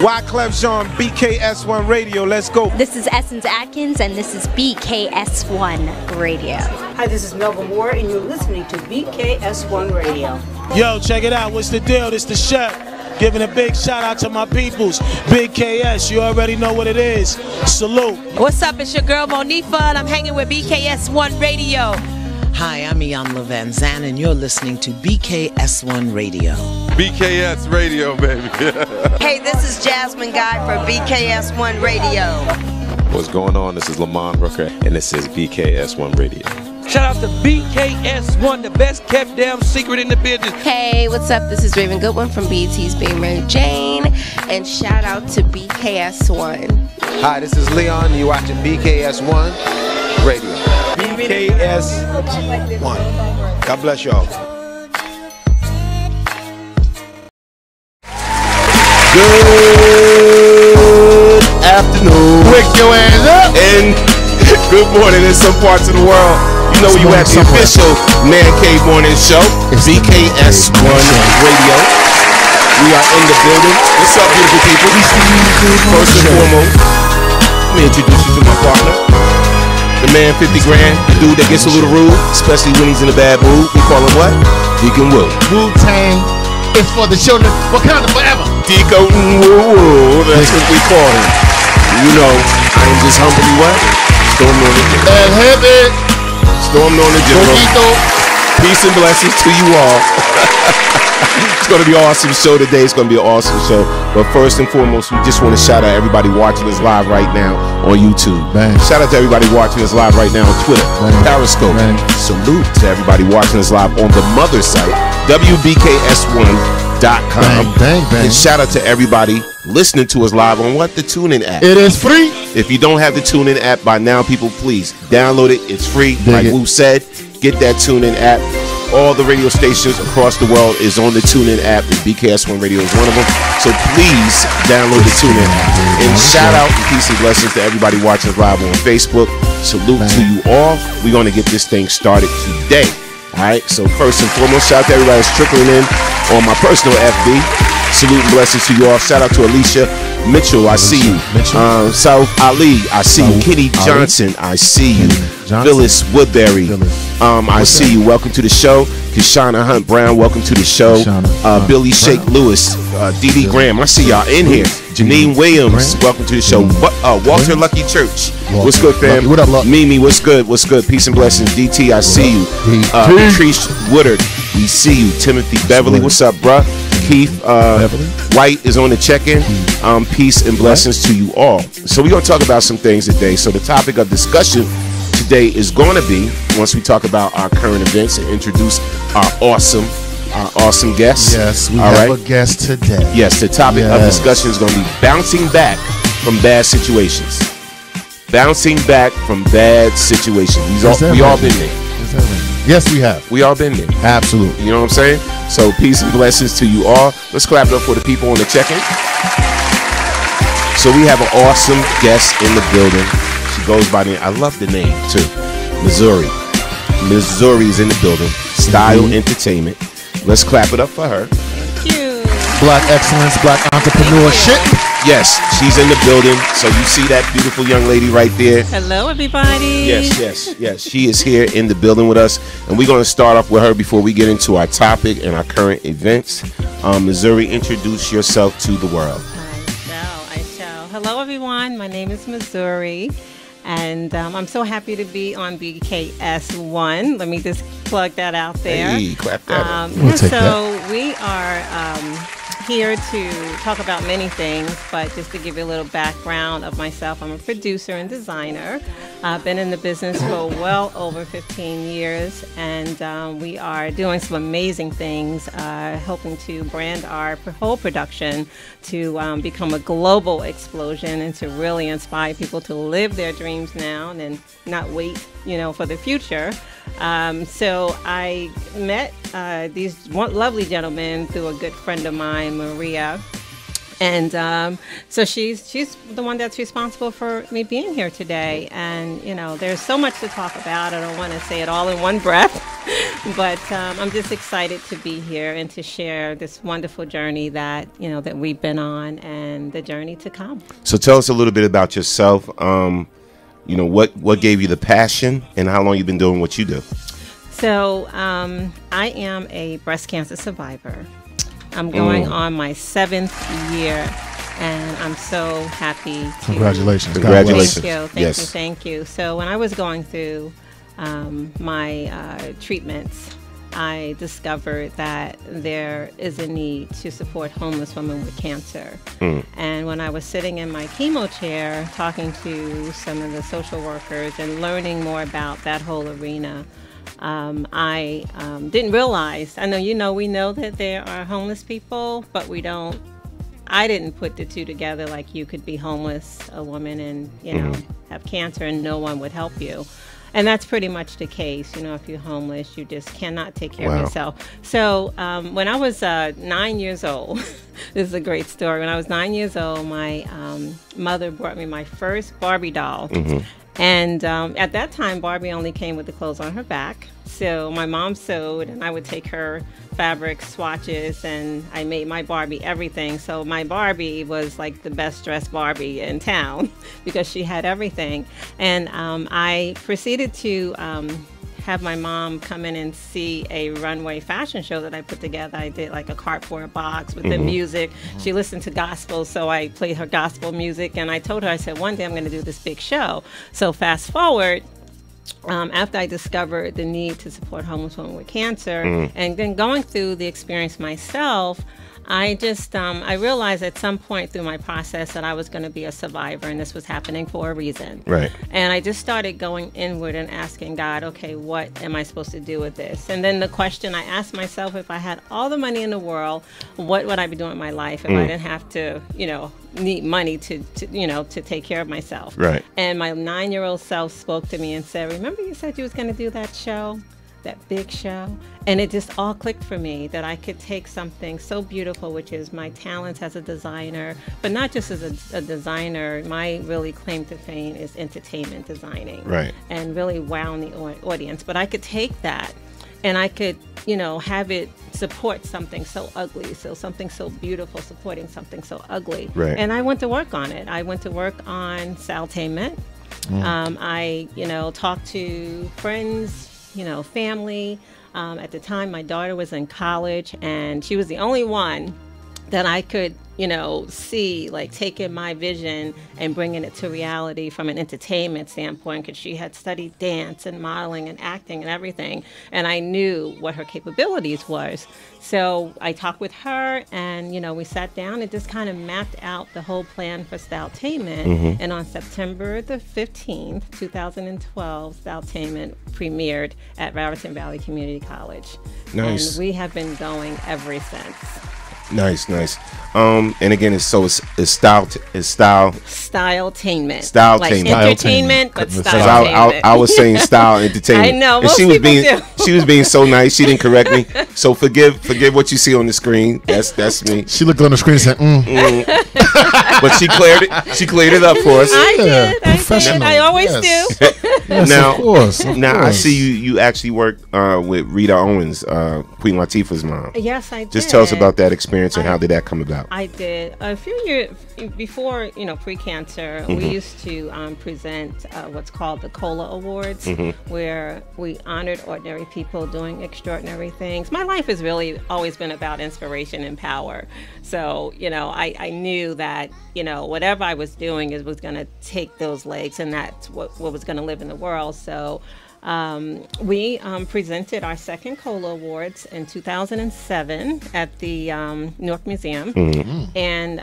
Wyclef Jean, BKS1 Radio. Let's go. This is Essence Atkins, and this is BKS1 Radio. Hi, this is Melba Moore, and you're listening to BKS1 Radio. Yo, check it out. What's the deal? This the chef. Giving a big shout out to my peoples. Big KS, you already know what it is. Salute. What's up? It's your girl Monifa, and I'm hanging with BKS1 Radio. Hi, I'm Iyanla Vanzant, and you're listening to BKS1 Radio. BKS Radio, baby. Hey, this is Jasmine Guy for BKS1 Radio. What's going on? This is Lamont Rooker, and this is BKS1 Radio. Shout out to BKS1, the best kept damn secret in the business. Hey, what's up? This is Raven Goodwin from BET's Being Mary Jane, and shout out to BKS1. Hi, this is Leon. You're watching BKS1 Radio. BKS1. God bless y'all. Good afternoon. Wake your ass up. And good morning in some parts of the world. You know where you at, the official Man Cave Morning Show. BKS1 Radio. We are in the building. What's up, beautiful people? First and foremost, let me introduce you to my partner. The man 50 grand, the dude that gets a little rude, especially when he's in a bad mood. We call him what? Deacon Will. Wu-Tang is for the children. Wakanda forever. Deacon Woo. That's what we call him. You know, I am just humbly what? Storming on the general. Storming on the general. Peace and blessings to you all. It's going to be an awesome show today. It's going to be an awesome show. But first and foremost, we just want to shout out everybody watching us live right now on YouTube. Bang. Shout out to everybody watching us live right now on Twitter, Periscope. Bang. Salute to everybody watching us live on the mother site, WBKS1.com. Bang, bang, bang. And shout out to everybody listening to us live on what? The TuneIn app. It is free. If you don't have the TuneIn app by now, people, please download it. It's free. Like Wu said, get that TuneIn app. All the radio stations across the world is on the TuneIn app, and BKS1 Radio is one of them. So please download the TuneIn app. And shout out and peace and blessings to everybody watching us live on Facebook. Salute to you all. We're going to get this thing started today. All right. So first and foremost, shout out to everybody that's trickling in on my personal FB. Salute and blessings to you all. Shout out to Alicia Mitchell, I see you. South Ali, I see you. Kitty Johnson, I see you. Phyllis Woodbury, I see you. Welcome to the show. Kishana Hunt Brown, welcome to the show. Billy Shake Lewis, Dee Dee Graham, I see y'all in here. Janine Williams, welcome to the show. Walter Lucky Church, what's good, fam? What up, Luck? Mimi, what's good? What's good? Peace and blessings. DT, I see you. Patrice Woodard, we see you. Timothy Beverly, what's up, bruh? Keith White is on the check-in. Peace and blessings to you all. So we're going to talk about some things today. So the topic of discussion today is going to be, once we talk about our current events and introduce our awesome guests. Yes, we have a guest today. Yes, the topic of discussion is going to be bouncing back from bad situations. Bouncing back from bad situations. We all been there. Yes, we have. We all been there. Absolutely. You know what I'm saying? So peace and blessings to you all. Let's clap it up for the people on the check-in. So we have an awesome guest in the building. She goes by the name, I love the name too, Missouri. Missouri's in the building. Style Entertainment. Let's clap it up for her. Thank you. Black excellence, black entrepreneurship. Yes, she's in the building. So you see that beautiful young lady right there. Hello, everybody. Yes. She is here in the building with us. And we're going to start off with her before we get into our topic and our current events. Missouri, introduce yourself to the world. I shall. Hello, everyone. My name is Missouri. And I'm so happy to be on BKS1. Let me just plug that out there. Hey, clap that. We are here to talk about many things, but just to give you a little background of myself, I'm a producer and designer. I've been in the business for well over 15 years, and we are doing some amazing things, hoping to brand our whole production to become a global explosion and to really inspire people to live their dreams now and not wait, for the future. So I met these lovely gentlemen through a good friend of mine, Maria. And so she's the one that's responsible for me being here today. And, you know, there's so much to talk about. I don't want to say it all in one breath. But I'm just excited to be here and to share this wonderful journey that, you know, that we've been on and the journey to come. So tell us a little bit about yourself. You know, what gave you the passion and how long you've been doing what you do? So I am a breast cancer survivor. I'm going on my 7th year, and I'm so happy to... Congratulations. Congratulations. Thank you. So when I was going through my treatments, I discovered that there is a need to support homeless women with cancer. And when I was sitting in my chemo chair talking to some of the social workers and learning more about that whole arena, I didn't realize, I know, we know that there are homeless people, but I didn't put the two together, like you could be homeless, a woman, and, you know, have cancer and no one would help you. And that's pretty much the case. You know, if you're homeless, you just cannot take care of yourself. So when I was 9 years old, this is a great story. When I was 9 years old, my mother brought me my first Barbie doll. And at that time, Barbie only came with the clothes on her back. So my mom sewed, and I would take her fabric swatches, and I made my Barbie everything. So my Barbie was like the best dressed Barbie in town because she had everything. And I proceeded to have my mom come in and see a runway fashion show that I put together. I did like a cardboard box with the music. She listened to gospel, so I played her gospel music, and I told her, I said, one day I'm going to do this big show. So fast forward, after I discovered the need to support homeless women with cancer, and then going through the experience myself, I just, I realized at some point through my process that I was going to be a survivor, and this was happening for a reason. Right. And I just started going inward and asking God, okay, what am I supposed to do with this? And then the question I asked myself, if I had all the money in the world, what would I be doing with my life if I didn't have to, you know, need money to take care of myself? Right. And my 9-year-old self spoke to me and said, remember you said you was going to do that show? That big show? And it just all clicked for me that I could take something so beautiful, which is my talents as a designer, but not just as a designer. My really claim to fame is entertainment designing, right? And really wow the audience. But I could take that and I could, you know, have it support something so ugly, so something so beautiful supporting something so ugly. Right. And I went to work on it. I went to work on Saltainment. I, you know, talked to friends, you know, family. At the time, my daughter was in college, and she was the only one that I could, you know, see, like, taking my vision and bringing it to reality from an entertainment standpoint, because she had studied dance and modeling and acting and everything, and I knew what her capabilities was. So I talked with her, and, you know, we sat down and just kind of mapped out the whole plan for Saltainment. And on September the 15th, 2012, Saltainment premiered at Raritan Valley Community College. Nice. And we have been going ever since. Nice, nice. And again, it's Styletainment. Styletainment. Like entertainment, but Styletainment. I was saying style entertainment. I know. And she was being so nice. She didn't correct me. So forgive what you see on the screen. That's me. She looked on the screen and said, But she cleared it. She cleared it up for us. I did. Professional. I always do. Yes, now, of course. I see you actually worked with Rita Owens, Queen Latifah's mom. Yes, I did. Just tell us about that experience and how did that come about? I did. A few years before, you know, pre-cancer, we used to present what's called the COLA Awards, where we honored ordinary people doing extraordinary things. My life has really always been about inspiration and power. So, you know, I knew that, you know, whatever I was doing was going to take those legs, and that's what was going to live in the world. So we presented our second COLA Awards in 2007 at the Newark Museum. And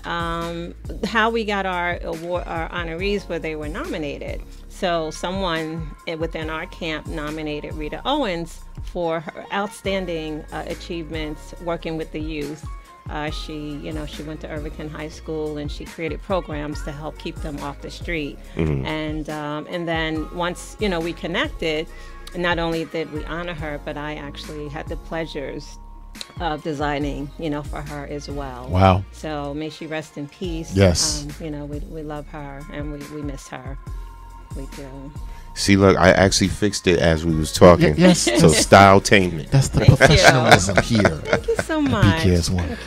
how we got our honorees where they were nominated. So someone within our camp nominated Rita Owens for her outstanding achievements working with the youth. She went to Irvington High School, and she created programs to help keep them off the street. And then once, you know, we connected, not only did we honor her, but I actually had the pleasures of designing, for her as well. Wow. So may she rest in peace. Yes. We love her and we miss her. We do. See, look, I actually fixed it as we was talking. Yes. So styletainment. That's the professionalism here. Thank you so much. BKS1.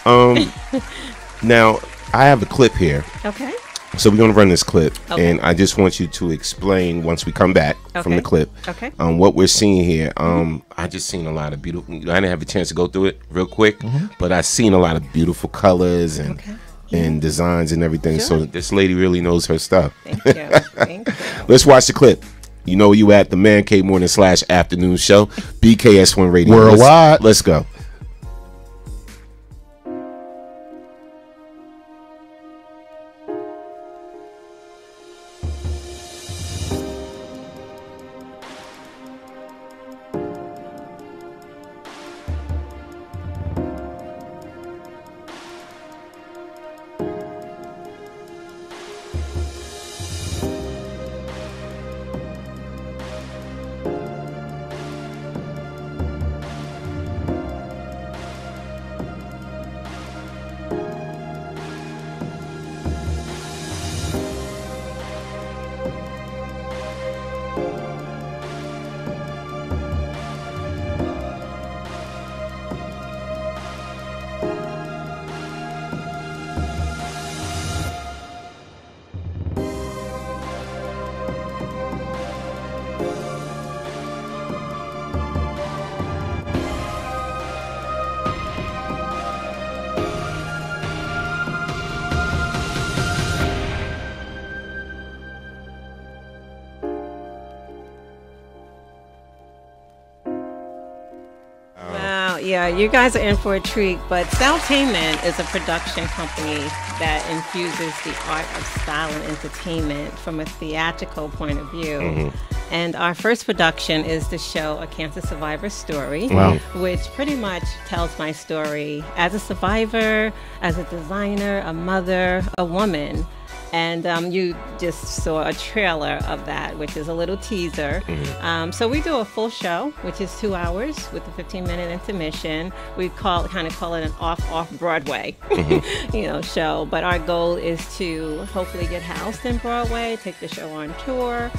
Thank you. Now, I have a clip here. Okay. So we're going to run this clip, Okay. and I just want you to explain once we come back from the clip Okay. what we're seeing here. I just seen a lot of beautiful. I didn't have a chance to go through it real quick, but I seen a lot of beautiful colors and designs and everything. Sure. So this lady really knows her stuff. Thank you. Thank you. Let's watch the clip. You know where you at, the Man Cave Morning / Afternoon Show, BKS1 Radio. Worldwide. Let's go. Yeah, you guys are in for a treat, but Styletainment is a production company that infuses the art of style and entertainment from a theatrical point of view. And our first production is the show A Cancer Survivor's Story, which pretty much tells my story as a survivor, as a designer, a mother, a woman. And you just saw a trailer of that, which is a little teaser. So we do a full show, which is 2 hours with a 15-minute intermission. We kind of call it an off Broadway, show. But our goal is to hopefully get housed in Broadway, take the show on tour.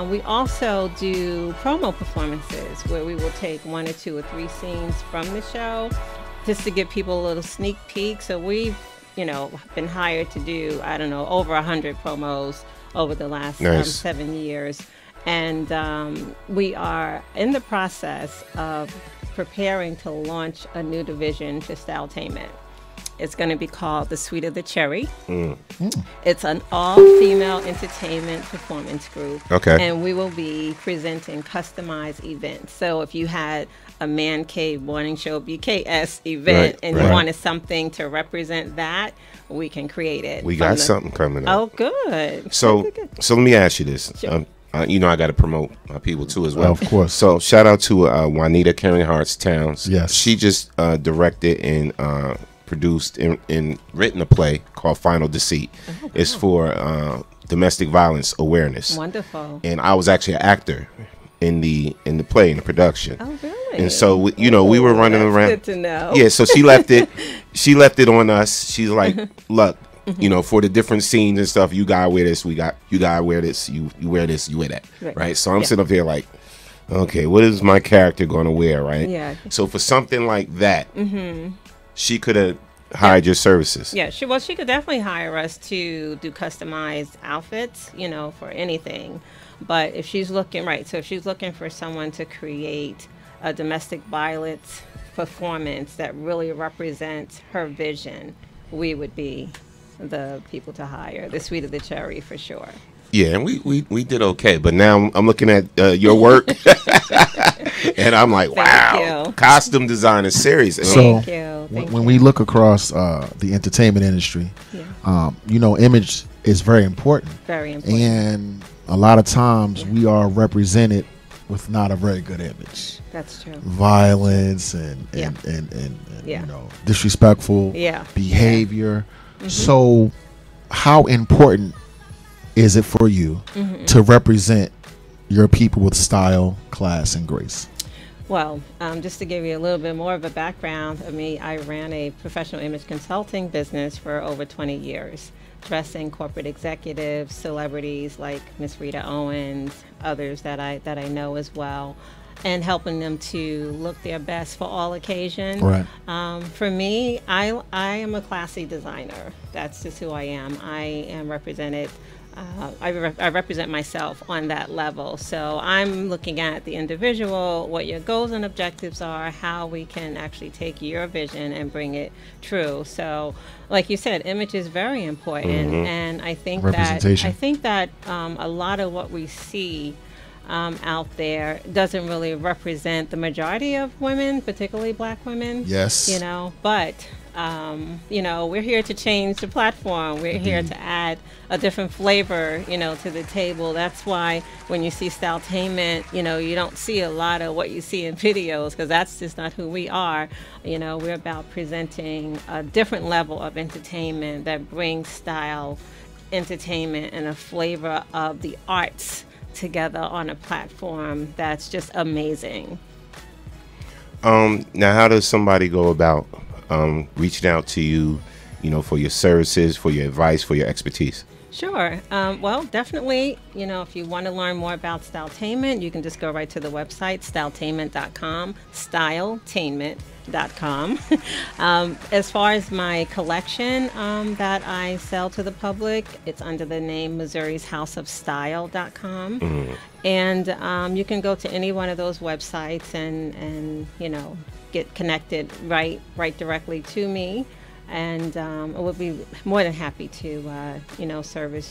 We also do promo performances where we will take 1 or 2 or 3 scenes from the show just to give people a little sneak peek. So we've been hired to do, over 100 promos over the last 7 years. And we are in the process of preparing to launch a new division to Styletainment. It's going to be called The Suite of the Cherry. It's an all-female entertainment performance group. And we will be presenting customized events. So if you had a Man Cave Morning Show BKS event and you wanted something to represent that, we can create it. We got something coming up. Oh, good. So let me ask you this. Sure. I got to promote my people too as well. Of course. So shout out to Juanita Caring Hearts Towns. Yes. She just directed and produced and written a play called Final Deceit. It's for domestic violence awareness. Wonderful. And I was actually an actor in the play, in the production. Oh, really? And so we were running around. Good to know. Yeah, so she left it on us. She's like, look, for the different scenes and stuff, you gotta wear this, you gotta wear this, you wear this, you wear that. Right? So I'm sitting up here like, okay, what is my character gonna wear, right? Yeah. So for something like that, she could have hired your services. Yeah, she could definitely hire us to do customized outfits, for anything. But if she's looking for someone to create a domestic violence performance that really represents her vision, we would be the people to hire. The Suite of the Cherry for sure. Yeah, and we did okay, but now I'm looking at your work, and I'm like, wow, costume design is serious. So when we look across the entertainment industry, image is very important. Very important. And a lot of times we are represented with not a very good image. That's true. Violence and disrespectful behavior. So how important is it for you to represent your people with style, class, and grace? Well, just to give you a little bit more of a background of me, I ran a professional image consulting business for over 20 years, dressing corporate executives, celebrities like Miss Rita Owens, others that I know as well, and helping them to look their best for all occasions. Right. For me, I am a classy designer. That's just who I am. I am represented. I represent myself on that level. So I'm looking at the individual, what your goals and objectives are, how we can actually take your vision and bring it true. So, like you said, image is very important, and I think that a lot of what we see out there doesn't really represent the majority of women, particularly Black women. Yes. You know, but you know, we're here to change the platform. We're here to add a different flavor, you know, to the table. That's why when you see Styletainment, you know, you don't see a lot of what you see in videos, because that's just not who we are. You know, we're about presenting a different level of entertainment that brings style, entertainment, and a flavor of the arts together on a platform that's just amazing. Now, how does somebody go about reaching out to you, you know, for your services, for your advice, for your expertise? Sure. Well, definitely, you know, if you want to learn more about Styletainment, you can just go right to the website, styletainment.com, styletainment.com. As far as my collection that I sell to the public, it's under the name Missouri's House of Style.com. And you can go to any one of those websites and you know, get connected right directly to me. And I would be more than happy to, you know,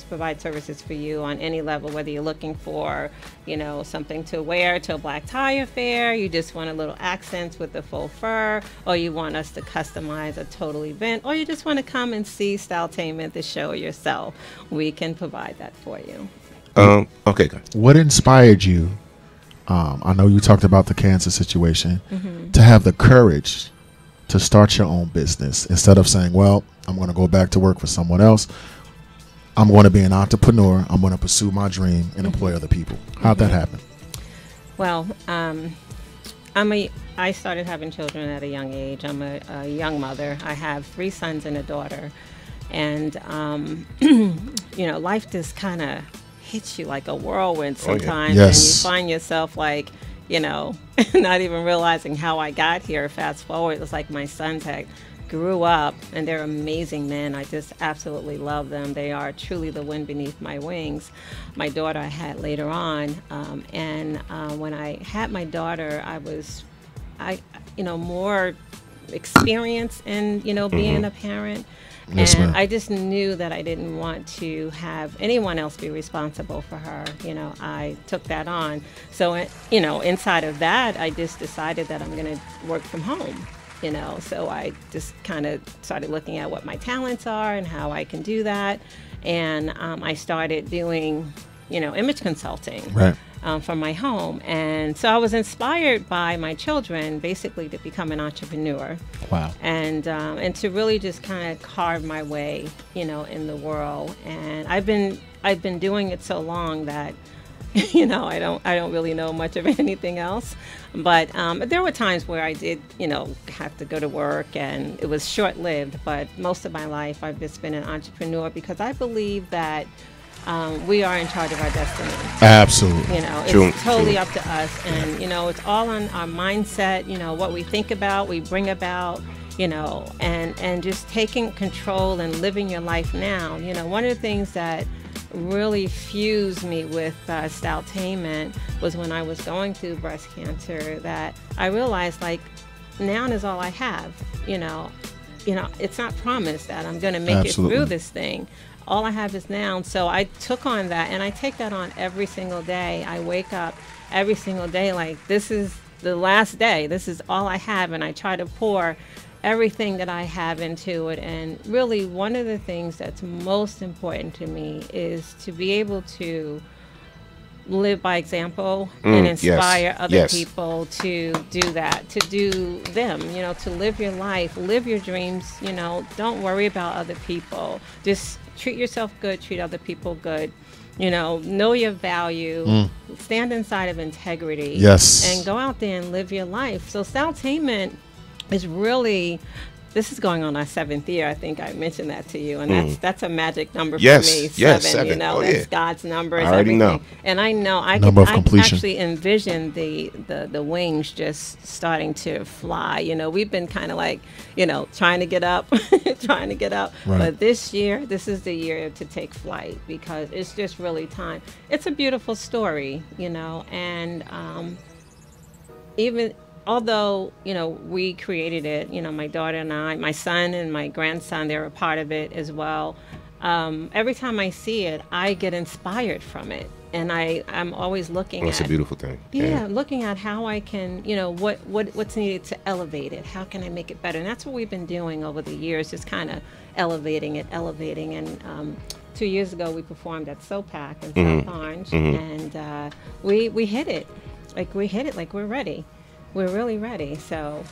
provide services for you on any level, whether you're looking for, you know, something to wear to a black tie affair, you just want a little accents with the faux fur, or you want us to customize a total event, or you just want to come and see Styletainment, the show yourself. We can provide that for you. Okay, good. What inspired you? I know you talked about the cancer situation, to have the courage to start your own business instead of saying, well, I'm going to go back to work for someone else. I'm going to be an entrepreneur. I'm going to pursue my dream and employ other people. How'd that happen? Well, I started having children at a young age. I'm a young mother. I have 3 sons and a daughter. And, you know, life just kind of hits you like a whirlwind sometimes. Yes. And you find yourself like, you know, not even realizing how I got here. Fast forward, it was like my sons had grew up, and they're amazing men. I just absolutely love them. They are truly the wind beneath my wings. My daughter I had later on, and when I had my daughter, I you know, more experience in, you know, being a parent. Yes, and ma'am. I just knew that I didn't want to have anyone else be responsible for her. You know, I took that on. So, you know, inside of that, I just decided that I'm going to work from home. You know, so I just kind of started looking at what my talents are and how I can do that. And I started doing, you know, image consulting. Right. From my home. And so I was inspired by my children basically to become an entrepreneur. Wow. And to really just kind of carve my way, you know, in the world. And I've been doing it so long that, you know, I don't really know much of anything else. But there were times where I did, you know, have to go to work, and it was short-lived. But most of my life I've just been an entrepreneur because I believe that we are in charge of our destiny. Absolutely. You know, it's totally up to us. And, you know, it's all on our mindset, you know, what we think about, we bring about, you know, and just taking control and living your life now. You know, one of the things that really fused me with Styletainment was when I was going through breast cancer, that I realized, like, now is all I have. You know, it's not promised that I'm going to make it through this thing. All I have is now. So I took on that, and I take that on every single day. I wake up every single day like, this is the last day. This is all I have, and I try to pour everything that I have into it. And really, one of the things that's most important to me is to be able to live by example and inspire other people to do that, to do them, you know, to live your life, live your dreams, you know, don't worry about other people. Just treat yourself good, treat other people good. You know your value, stand inside of integrity. Yes. And go out there and live your life. So Styletainment is really, this is going on our 7th year. I think I mentioned that to you, and that's a magic number for me. Seven. You know, that's God's number. I already know. And I know I Number can of completion. actually envision the wings just starting to fly. You know, we've been kind of like, you know, trying to get up, trying to get up. Right. But this year, this is the year to take flight, because it's just really time. It's a beautiful story, you know, and even although, you know, we created it, you know, my daughter and I, my son and my grandson, they're a part of it as well. Every time I see it, I get inspired from it. And I'm always looking at... It's a beautiful thing. Yeah, looking at how I can, you know, what's needed to elevate it. How can I make it better? And that's what we've been doing over the years, just kind of elevating it. And 2 years ago, we performed at SOPAC in South Orange. And we hit it. Like, we're ready. We're really ready. So,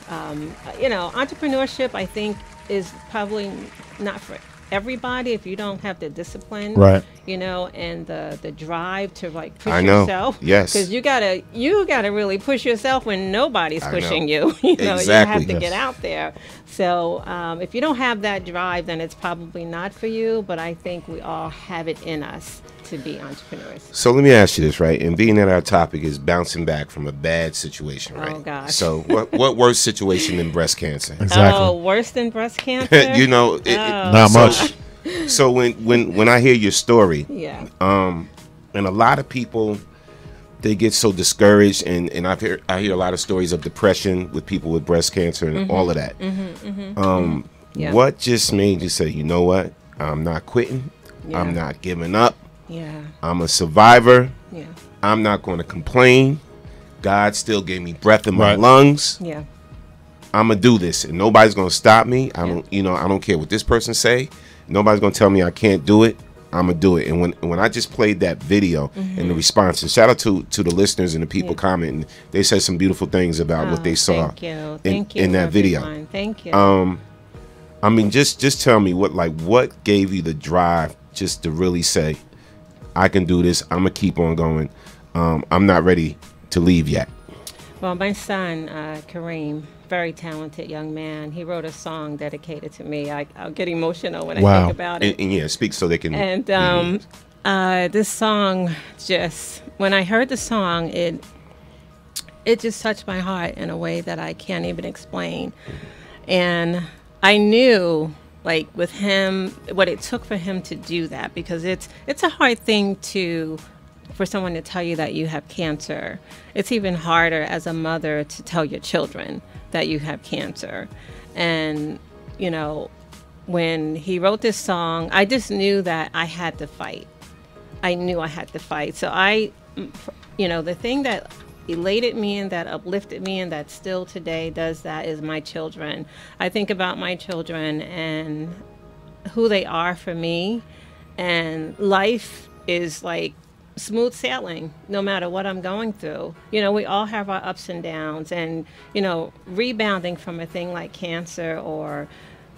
you know, entrepreneurship, I think, is probably not for everybody if you don't have the discipline, right? You know, and the drive to like push yourself. Yes. Because you gotta really push yourself when nobody's pushing you. You know, exactly. You have to get out there. So if you don't have that drive, then it's probably not for you. But I think we all have it in us to be entrepreneurs. So let me ask you this, right? And being that our topic is bouncing back from a bad situation, right? Oh gosh. So what worse situation than breast cancer? Exactly. Oh, worse than breast cancer? You know, not much. So when I hear your story, yeah, and a lot of people, they get so discouraged, and I hear a lot of stories of depression with people with breast cancer and all of that. Yeah. What just made you say, you know what? I'm not quitting. Yeah. I'm not giving up. Yeah. I'm a survivor. Yeah. I'm not going to complain. God still gave me breath in my lungs. Yeah. I'm gonna do this, and nobody's gonna stop me. I don't care what this person say. Nobody's gonna tell me I can't do it. I'm gonna do it. And when I just played that video and the responses, shout out to the listeners and the people commenting. They said some beautiful things about what they saw in that video. Thank you. I mean, just tell me what gave you the drive just to really say, I can do this. I'm gonna keep on going. I'm not ready to leave yet. Well, my son, Kareem, very talented young man. He wrote a song dedicated to me. I'll get emotional when I think about it. And yeah, speak so they can. And this song, just when I heard the song, it just touched my heart in a way that I can't even explain. And I knew, like with him, what it took for him to do that, because it's a hard thing for someone to tell you that you have cancer. It's even harder as a mother to tell your children that you have cancer. And, you know, when he wrote this song, I just knew that I had to fight. I knew I had to fight. So the thing that elated me and that uplifted me and that still today does that is my children. I think about my children and who they are for me. And life is like smooth sailing no matter what I'm going through. You know, we all have our ups and downs, and you know, rebounding from a thing like cancer or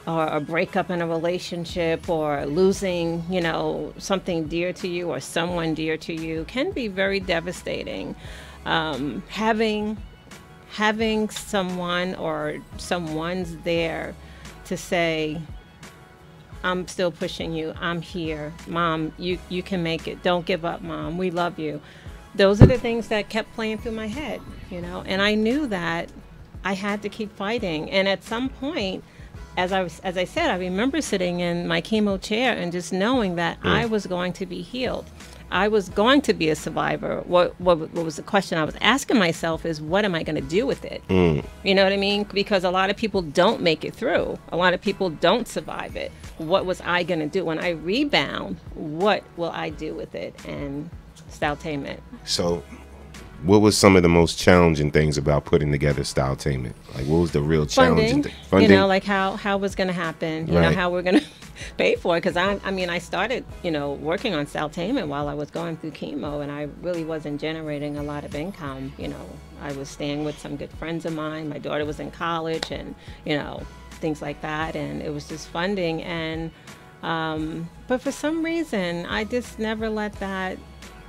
a breakup in a relationship or losing, you know, something dear to you or someone dear to you can be very devastating. Having someone or someone's there to say, I'm still pushing you. I'm here. Mom, you can make it. Don't give up, Mom. We love you. Those are the things that kept playing through my head, you know, and I knew that I had to keep fighting. And at some point, as I said, I remember sitting in my chemo chair and just knowing that I was going to be healed. I was going to be a survivor. What was the question I was asking myself is, what am I going to do with it? You know what I mean? Because a lot of people don't make it through. A lot of people don't survive it. What was I going to do? When I rebound, what will I do with it? And Styletainment. So what was some of the most challenging things about putting together Styletainment? Like, what was the real challenging thing? Funding. You know, like how it was going to happen. You know, how we're going to pay for it. Because I started, you know, working on Styletainment while I was going through chemo, and I really wasn't generating a lot of income. You know, I was staying with some good friends of mine. My daughter was in college, and you know, things like that. And it was just funding. And But for some reason, I just never let that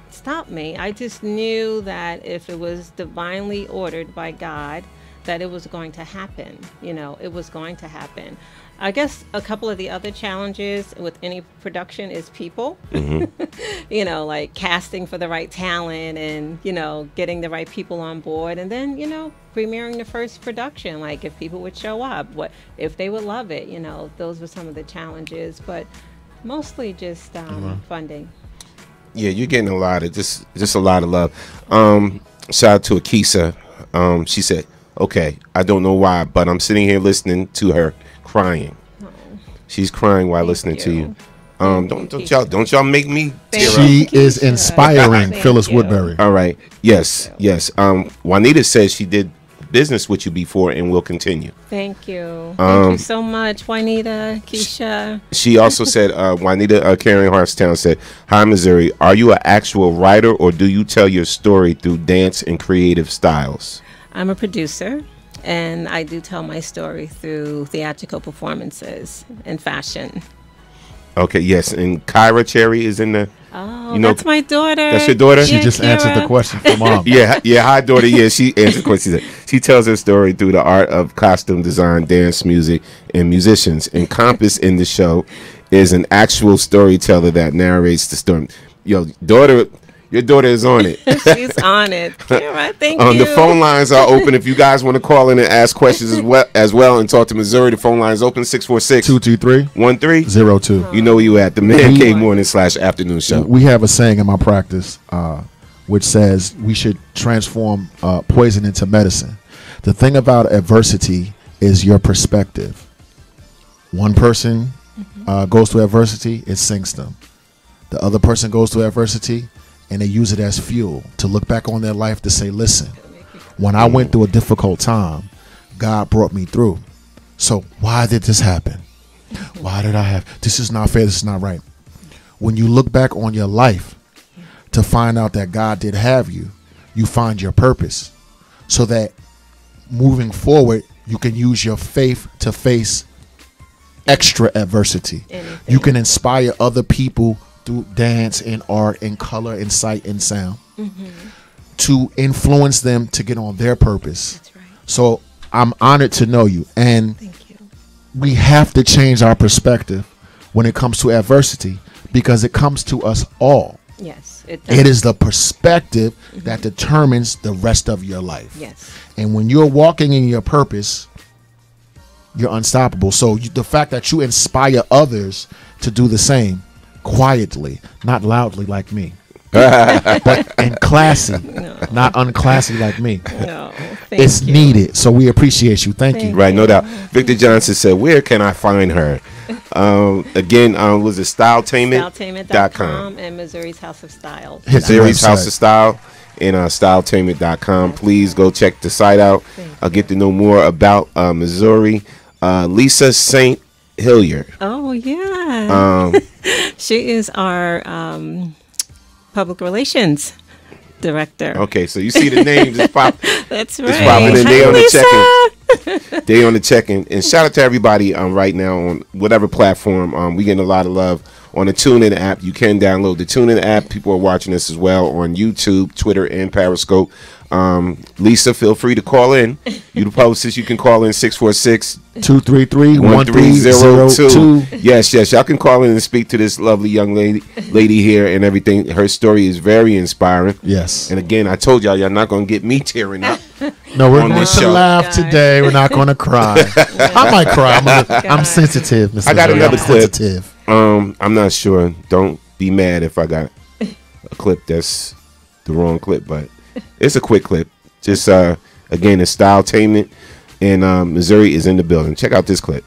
stop me. I just knew that if it was divinely ordered by God, that it was going to happen. You know, it was going to happen. I guess a couple of the other challenges with any production is people. You know, like casting for the right talent and, you know, getting the right people on board. And then, you know, premiering the first production, like if people would show up, what if they would love it, you know, those were some of the challenges, but mostly just funding. Yeah, you're getting a lot of just a lot of love. Shout out to Akisa. She said, okay, I don't know why, but I'm sitting here listening to her crying. She's crying while listening to you. Don't y'all make me tear up. She is inspiring, Phyllis Woodbury. All right. Yes. Juanita says she did business with you before and will continue. Thank you. Thank you so much, Juanita, Keisha. She also said, Juanita Karen Hartstown said, hi, Missouri. Are you an actual writer or do you tell your story through dance and creative styles? I'm a producer. And I do tell my story through theatrical performances and fashion. Okay, yes. And Kyra Cherry is in the... Oh, that's my daughter. That's your daughter? She just answered the question for Mom. Yeah, hi, daughter. Yeah, she answered the question. She tells her story through the art of costume design, dance, music, and musicians. And Compass in the show is an actual storyteller that narrates the story. Yo, daughter... Your daughter is on it. She's on it. Kara, thank you. The phone lines are open. If you guys want to call in and ask questions as well and talk to Missouri, the phone line is open, 646-223-1302. You know where you at, the Man Cave Morning/Afternoon Show. We have a saying in my practice which says we should transform poison into medicine. The thing about adversity is your perspective. One person goes through adversity, it sinks them. The other person goes through adversity, and they use it as fuel to look back on their life to say, listen, when I went through a difficult time, God brought me through. So why did this happen? Why did I have, this is not fair, this is not right. When you look back on your life to find out that God did have you, you find your purpose so that moving forward, you can use your faith to face extra adversity. You can inspire other people through dance and art and color and sight and sound to influence them to get on their purpose. That's right. So I'm honored to know you. And we have to change our perspective when it comes to adversity because it comes to us all. Yes, it does. It is the perspective that determines the rest of your life. Yes. And when you're walking in your purpose, you're unstoppable. So the fact that you inspire others to do the same quietly, not loudly like me, but and classy, not unclassy like me. No, it's needed. So we appreciate you. Thank you. Right, no doubt. Victor Johnson said, where can I find her? Again, was it StyleTainment.com and Missouri's House of Style. Missouri's House of Style and StyleTainment.com. Please go check the site out. I'll get to know more about Missouri. Lisa St. Hilliard. Oh, yeah. She is our public relations director. Okay, so you see the name just pop. That's right. Just popping in. They on Lisa. the check-in. They on the check-in. And shout out to everybody right now on whatever platform. We getting a lot of love on the TuneIn app. You can download the TuneIn app. People are watching us as well on YouTube, Twitter, and Periscope. Lisa, feel free to call in. You the publicist, you can call in 646-233-1302. Yes, y'all can call in and speak to this lovely young lady here and everything. Her story is very inspiring. Yes. And again, I told y'all not going to get me tearing up. No, we're going to laugh today. We're not going to cry. I might cry. I'm sensitive, Mr. I got another clip. Sensitive. I'm not sure. Don't be mad if I got a clip that's the wrong clip, but it's a quick clip. Just again, it's StyleTainment, and Missouri is in the building. Check out this clip.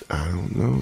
I don't know.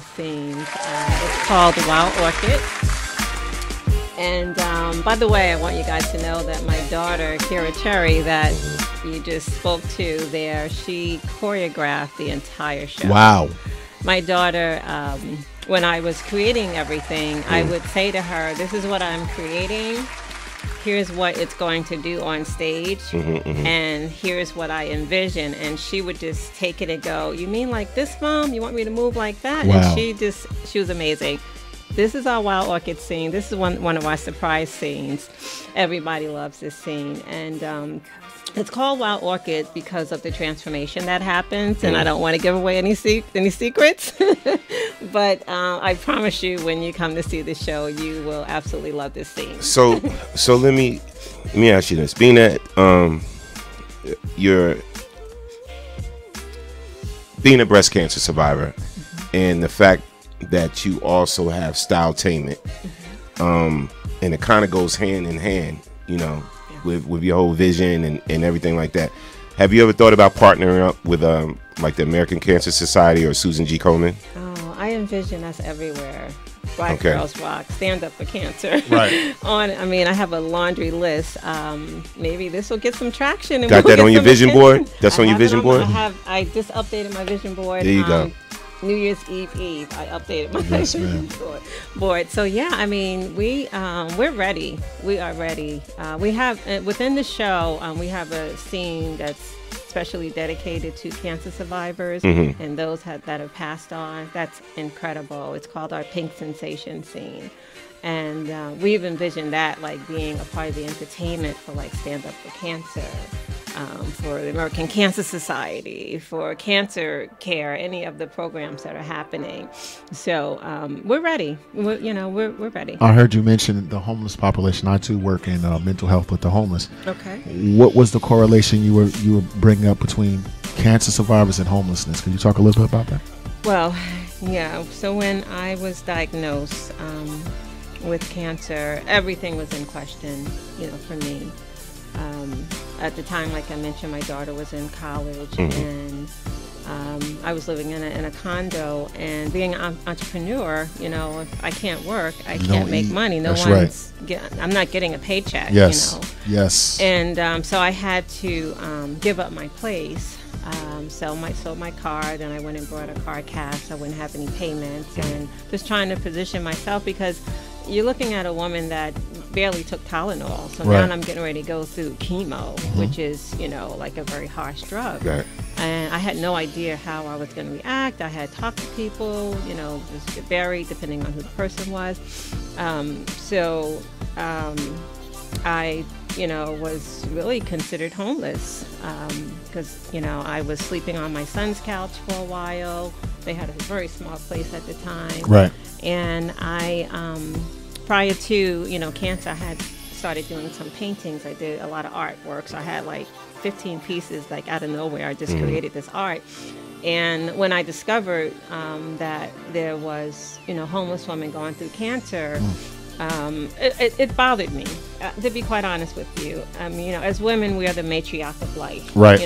scenes. It's called Wild Orchid. And by the way, I want you guys to know that my daughter, Kira Cherry, that you just spoke to there, she choreographed the entire show. Wow. My daughter, when I was creating everything, I would say to her, this is what I'm creating. Here's what it's going to do on stage, and here's what I envision. And she would just take it and go, you mean like this, Mom? You want me to move like that? Wow. And she was amazing. This is our Wild Orchid scene. This is one of our surprise scenes. Everybody loves this scene. And it's called Wild Orchid because of the transformation that happens. And I don't want to give away any secrets. But I promise you, when you come to see the show, you will absolutely love this scene. So let me ask you this. Being that you're being a breast cancer survivor, and the fact that you also have styletainment, and it kind of goes hand in hand, you know, with your whole vision and everything like that. Have you ever thought about partnering up with like the American Cancer Society or Susan G. Komen? Oh, I envision us everywhere. Black Girls Rock, Stand Up for Cancer. Right. I have a laundry list. Maybe this will get some traction. And Got that on your vision board? That's on your vision board? I just updated my vision board. There you go. New Year's Eve, I updated my vision board. So yeah, I mean, we're ready. We are ready. We have within the show, we have a scene that's especially dedicated to cancer survivors and those that have passed on. That's incredible. It's called our Pink Sensation scene. And we've envisioned that like being a part of the entertainment for like Stand Up for Cancer, for the American Cancer Society, for cancer care, any of the programs that are happening. So we're ready. We're ready. I heard you mention the homeless population. I too work in mental health with the homeless. Okay. What was the correlation you were bringing up between cancer survivors and homelessness? Could you talk a little bit about that? Well, yeah. So when I was diagnosed with cancer, everything was in question, for me. At the time, like I mentioned, my daughter was in college, and I was living in a condo. And being an entrepreneur, if I can't work, I can't make money. I'm not getting a paycheck. Yes. Yes. And so I had to give up my place. Sold my car. Then I went and bought a car cash. I wouldn't have any payments, and just trying to position myself, because you're looking at a woman that barely took Tylenol. So now I'm getting ready to go through chemo, which is, like a very harsh drug. Right. And I had no idea how I was going to react. I had talked to people, just varied depending on who the person was. I was really considered homeless because, I was sleeping on my son's couch for a while. They had a very small place at the time. Right. And I, prior to, cancer, I had started doing some paintings. I did a lot of artwork. So I had like 15 pieces, like out of nowhere. I just created this art. And when I discovered that there was, homeless women going through cancer, it bothered me, to be quite honest with you. As women, we are the matriarch of life. Right.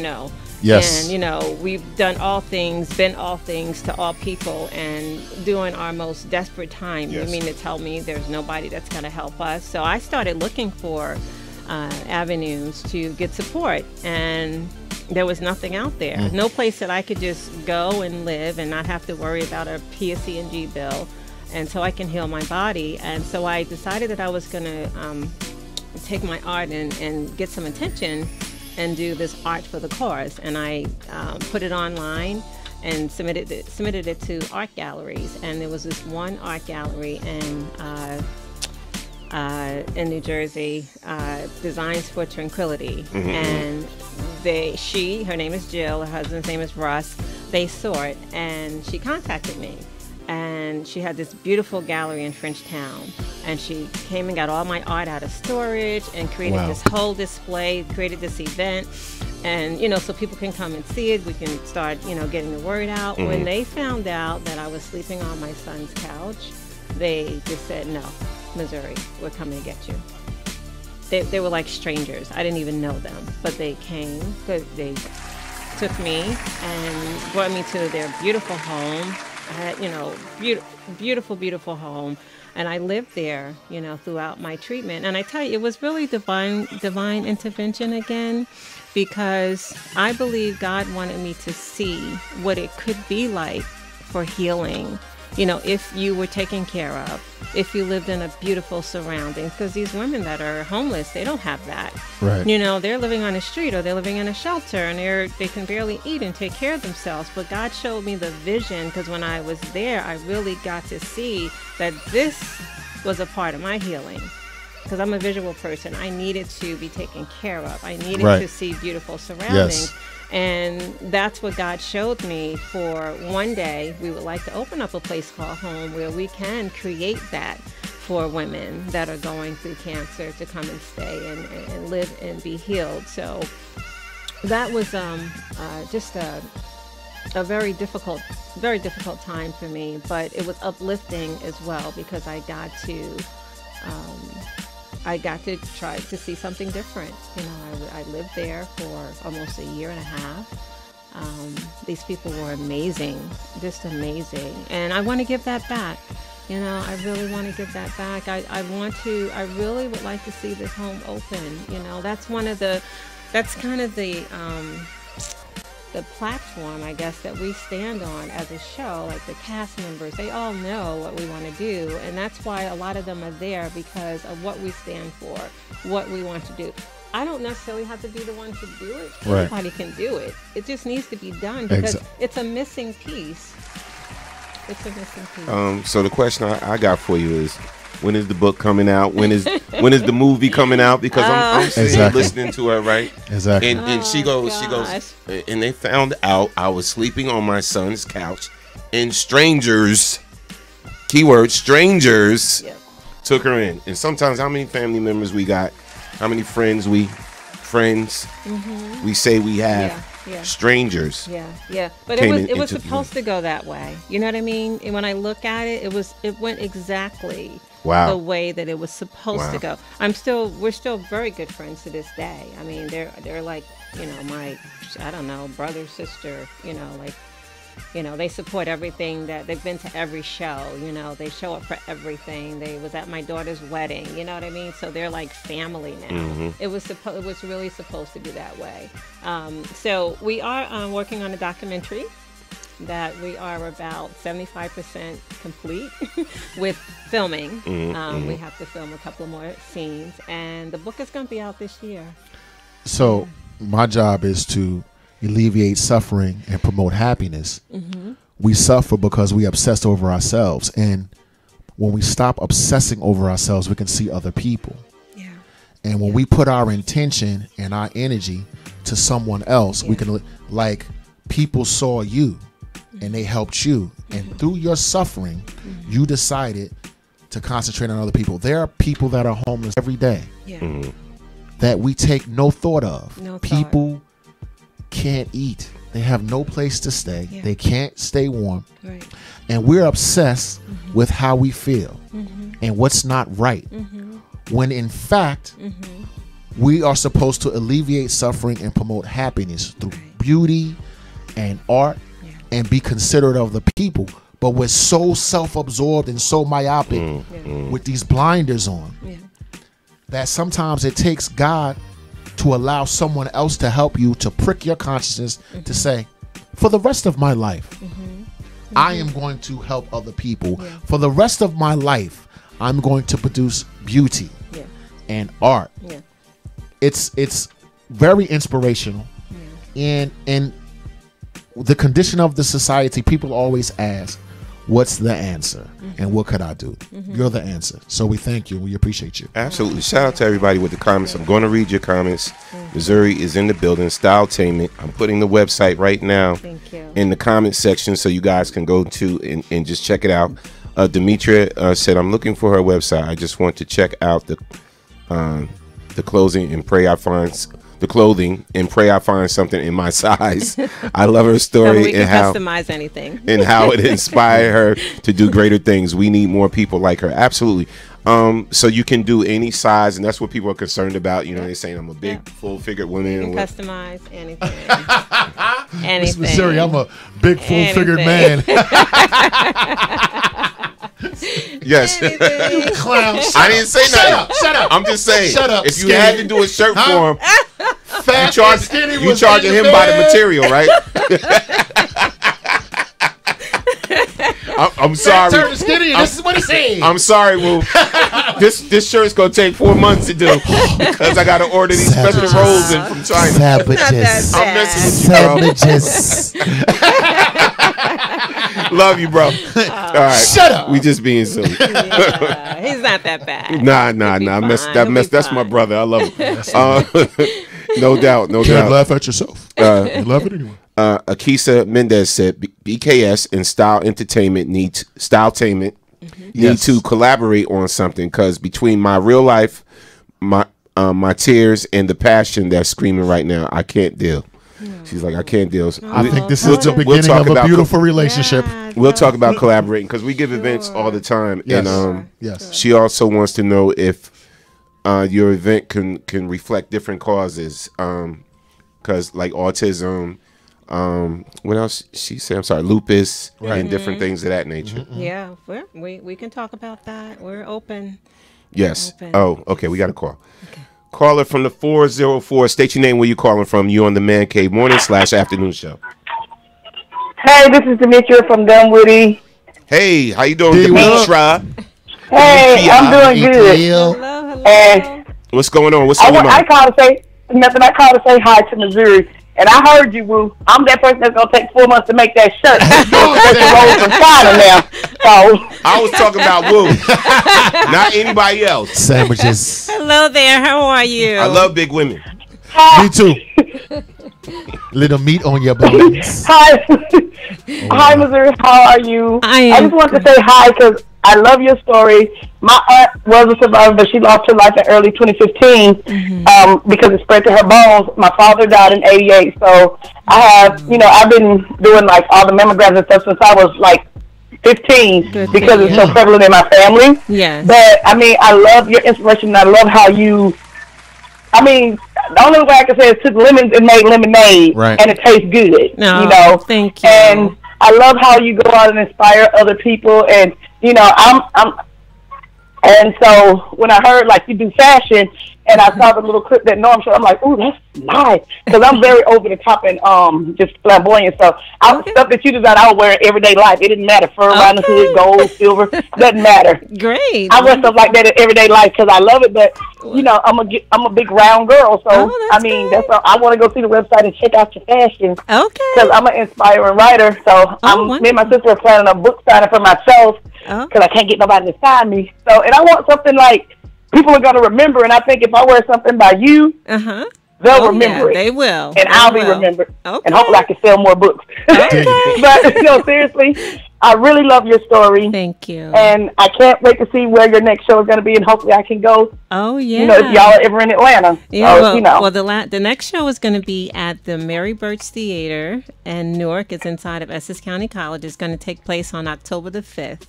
Yes. And, we've done all things, been all things to all people, and during our most desperate time, you mean to tell me there's nobody that's going to help us? So I started looking for avenues to get support, and there was nothing out there. No place that I could just go and live and not have to worry about a PSE&G bill, and so I can heal my body. And so I decided that I was going to take my art and get some attention and do this art for the cause. And I put it online and submitted it to art galleries. And there was this one art gallery in New Jersey, Designs for Tranquility. And her name is Jill, her husband's name is Russ. They saw it, and she contacted me. And she had this beautiful gallery in Frenchtown. And she came and got all my art out of storage and created this whole display, created this event. And, so people can come and see it. We can start, getting the word out. When they found out that I was sleeping on my son's couch, they just said, no, Missouri, we're coming to get you. They were like strangers. I didn't even know them, but they came. They took me and brought me to their beautiful home. I had, beautiful, beautiful home. And I lived there, throughout my treatment. And I tell you, it was really divine intervention again, because I believe God wanted me to see what it could be like for healing. If you were taken care of, if you lived in a beautiful surrounding, because these women that are homeless, they don't have that. Right. They're living on the street, or they're living in a shelter, and they can barely eat and take care of themselves. But God showed me the vision, because when I was there, I really got to see that this was a part of my healing. Because I'm a visual person, I needed to be taken care of. I needed to see beautiful surroundings. Yes. And that's what God showed me. For one day, we would like to open up a place called Home, where we can create that for women that are going through cancer to come and stay and live and be healed. So that was just a very difficult time for me, but it was uplifting as well, because I got to try to see something different. I lived there for almost a year and a half. These people were amazing, just amazing. And I want to give that back. I really want to give that back. I really would like to see this home open. That's kind of the platform, I guess, that we stand on as a show. Like the cast members, they all know what we want to do, and that's why a lot of them are there, because of what we stand for, what we want to do. I don't necessarily have to be the one to do it. Right. Anybody can do it. It just needs to be done, because it's a missing piece. It's a missing piece. So the question I got for you is, when is the book coming out? When is the movie coming out? Because I'm sitting listening to her, right? Exactly. And she goes, and they found out I was sleeping on my son's couch, and strangers, keyword strangers, took her in. And sometimes, how many family members we got, how many friends we say we have, strangers. But it was supposed to go that way. You know what I mean? And when I look at it, it went exactly the way that it was supposed to go. We're still very good friends to this day. I mean, they're like, my, I don't know, brother, sister, they support everything. That they've been to every show, they show up for everything. They was at my daughter's wedding, you know what I mean? So they're like family now. It was really supposed to be that way. So we are working on a documentary that we are about 75% complete with filming. We have to film a couple of more scenes, and the book is going to be out this year. So my job is to alleviate suffering and promote happiness. We suffer because we obsess over ourselves, and when we stop obsessing over ourselves, we can see other people. And when we put our intention and our energy to someone else, we can, like, people saw you and they helped you, and through your suffering you decided to concentrate on other people. There are people that are homeless every day that we take no thought of. People can't eat, they have no place to stay, they can't stay warm, and we're obsessed with how we feel and what's not right, when in fact we are supposed to alleviate suffering and promote happiness through beauty and art and be considerate of the people. But we're so self-absorbed and so myopic with these blinders on that sometimes it takes God to allow someone else to help you, to prick your consciousness, to say, for the rest of my life, I am going to help other people. For the rest of my life, I'm going to produce beauty and art. It's very inspirational. And the condition of the society, people always ask, what's the answer? And what could I do? You're the answer. So we thank you. We appreciate you. Absolutely. Shout out to everybody with the comments. I'm going to read your comments. Missouri is in the building. Styletainment. I'm putting the website right now in the comment section so you guys can go to and just check it out. Demetria said, I'm looking for her website. I just want to check out the clothing and pray I find something in my size. I love her story. So we can customize anything. And how it inspired her to do greater things. We need more people like her. Absolutely. So you can do any size, and that's what people are concerned about. You know, they're saying I'm a big, full-figured woman. You can customize anything. Anything. Miss Missouri, I'm a big full-figured man. Yes. You clown. I didn't say nothing. Shut up. I'm just saying. Shut up. If you had to do a shirt for him, Fat you charging him by the material, right? I'm sorry. Turn skinny. This is what he said. I'm sorry, Woo. This shirt's gonna take 4 months to do because I gotta order these special rolls in from China. Savages. I'm messing with you, bro. Love you, bro. All right. Shut up. We just being silly. Yeah, he's not that bad. Nah. That's my brother. I love him. No doubt. Can't laugh at yourself. You love it anyway. Akisa Mendez said BKS and Styleentainment need to collaborate on something because between my real life, my tears, and the passion that's screaming right now, I can't deal. She's like, I can't deal. I think this is the beginning of a beautiful relationship. We'll talk about collaborating because we give events all the time. Yes. And yes. She also wants to know if your event can reflect different causes, because like autism. What else she said? I'm sorry, lupus, and different things of that nature. Yeah, we can talk about that. We're open. Yes. Open. Oh, okay. We got a call. Okay. Caller from the 404. State your name. Where you calling from? You on the Man Cave morning/afternoon show. Hey, this is Demetria from Dunwoody. Hey, how you doing, Demetria? Hey, I'm doing good. Hello. And what's going on? What's going on? I called to say nothing. I called to say hi to Missouri. And I heard you, Woo. I'm that person that's gonna take 4 months to make that shirt. Roll from China now. So I was talking about Woo, not anybody else. Sandwiches. Hello there. How are you? I love big women. Me too. Little meat on your bones. Hi, hi, Missouri. How are you? I just wanted to say hi because I love your story. My aunt was a survivor, but she lost her life in early 2015 because it spread to her bones. My father died in '88, so I have, I've been doing like all the mammograms and stuff since I was like 15 because it's so prevalent in my family. Yes. But I mean, I love your inspiration. And I love how you. I mean, the only way I can say is took lemons and made lemonade, and it tastes good. No, thank you. And I love how you go out and inspire other people, and and so when I heard like you do fashion, and I saw the little clip that Norm showed, I'm like, ooh, that's nice, because I'm very over the top and just flamboyant. So stuff that you designed, I would wear in everyday life. It didn't matter, fur around the hood, gold, silver, doesn't matter. Great. I wear stuff like that in everyday life because I love it. But I'm a big round girl, so I mean that's all, I want to go see the website and check out your fashion. Okay. Because I'm an inspiring writer, so me and my sister are planning a book signing for myself because I can't get nobody to sign me. So and I want something like people are going to remember, and I think if I wear something by you, they'll remember it. They will. And I'll be remembered. Okay. And hopefully I can sell more books. Okay. But, seriously, I really love your story. Thank you. And I can't wait to see where your next show is going to be, and hopefully I can go. Oh, yeah. If y'all are ever in Atlanta. Yeah, well, the next show is going to be at the Mary Birch Theater in Newark. It's inside of Essex County College. It's going to take place on October the 5th.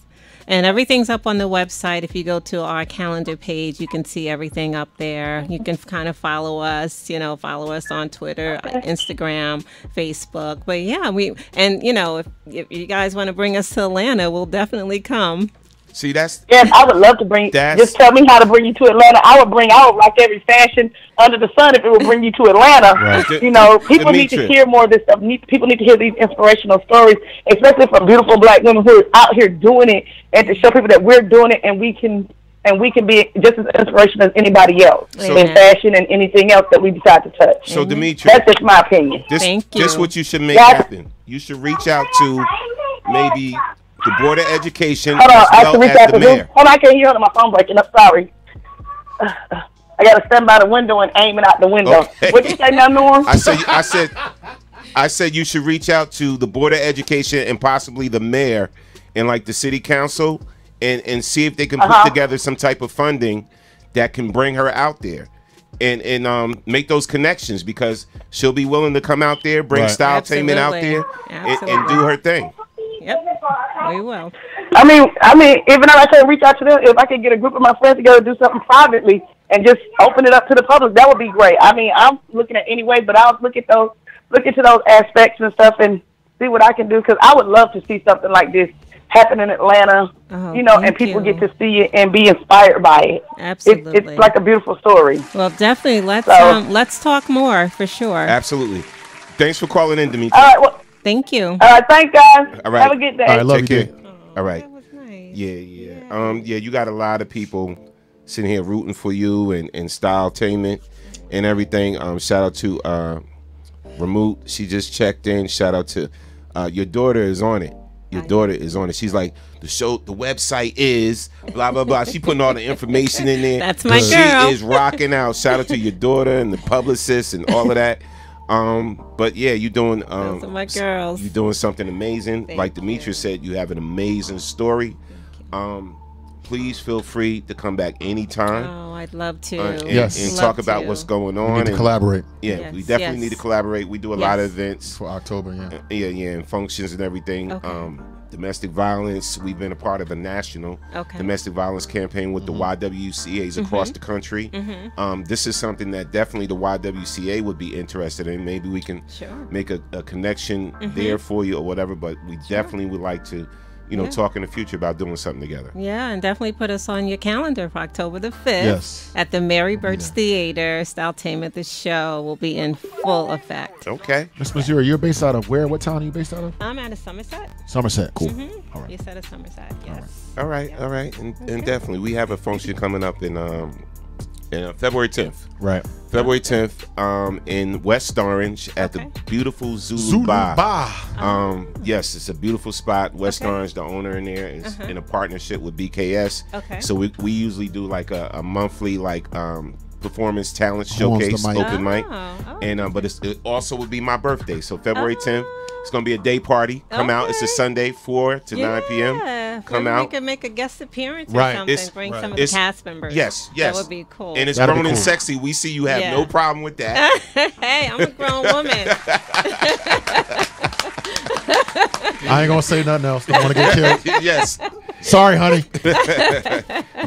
And everything's up on the website. If you go to our calendar page, you can see everything up there. You can kind of follow us on Twitter, Instagram, Facebook. But yeah, if you guys want to bring us to Atlanta, we'll definitely come. See, that's... Yes, I would love to bring... Just tell me how to bring you to Atlanta. I would like every fashion under the sun if it would bring you to Atlanta. Right. People need to hear more of this stuff. People need to hear these inspirational stories, especially from beautiful black women who are out here doing it, and to show people that we're doing it and we can be just as inspirational as anybody else in fashion and anything else that we decide to touch. So, Demetria... That's just my opinion. Thank you. This is what you should make happen. You should reach out to maybe... the Board of Education. Hold on, I have to reach out to mayor. Hold on, I can't hear on my phone breaking up. Sorry. I got to stand by the window and aim it out the window. Okay. What did you say now, Norm? I said you should reach out to the Board of Education and possibly the mayor and like the city council and see if they can put together some type of funding that can bring her out there. And make those connections because she'll be willing to come out there, bring Styleentainment out there, and do her thing. Yep, we will. I mean, even though I can't reach out to them, if I could get a group of my friends together to do something privately and just open it up to the public, that would be great. I mean, I'm looking at any way, but I'll look at those look into those aspects and stuff and see what I can do, because I would love to see something like this happen in Atlanta, and people get to see it and be inspired by it. Absolutely. It's like a beautiful story. Well, definitely. Let's talk more for sure. Absolutely. Thanks for calling in, Demetri. All right. Well, thank you. All right. Thanks, guys. All right. Have a good day. All right. Love you. All right. That was nice. Yeah. You got a lot of people sitting here rooting for you and Styletainment and everything. Shout out to Ramut. She just checked in. Shout out to your daughter is on it. Your daughter is on it. She's like, the website is blah, blah, blah. She putting all the information in there. That's my girl. She is rocking out. Shout out to your daughter and the publicist and all of that. But yeah, you're doing those are my girls. You're doing something amazing. Like Demetri said, you have an amazing story. Please feel free to come back anytime. Oh, I'd love to. And talk about what's going on. We need to collaborate. Yeah, we definitely need to collaborate. We do a lot of events for October. And functions and everything. Okay. Domestic violence. We've been a part of a national domestic violence campaign with the YWCAs across the country. This is something that definitely the YWCA would be interested in. Maybe we can make a connection there for you or whatever. But we definitely would like to, talk in the future about doing something together. Yeah, and definitely put us on your calendar for October the 5th at the Mary Birch Theater. Styletainment, the show, will be in full effect. Okay. Miss Missouri, you're based out of where? What town are you based out of? I'm out of Somerset. Somerset, cool. All right. You said of Somerset, yes. All right. And definitely, we have a function coming up in February 10th. Right. February 10th in West Orange at the beautiful Zulu Bar. Yes, it's a beautiful spot. West Orange, the owner in there, is in a partnership with BKS. Okay. So we usually do like a monthly performance talent showcase, open mic. And but it also would be my birthday. So February 10th. It's going to be a day party. Come out. It's a Sunday, 4 to 9 p.m. Come out. We could make a guest appearance or something. Bring some of the cast members. Yes. That would be cool. And it's grown and sexy. We see you have no problem with that. Hey, I'm a grown woman. I ain't going to say nothing else. Don't want to get killed. Yes. Sorry, honey.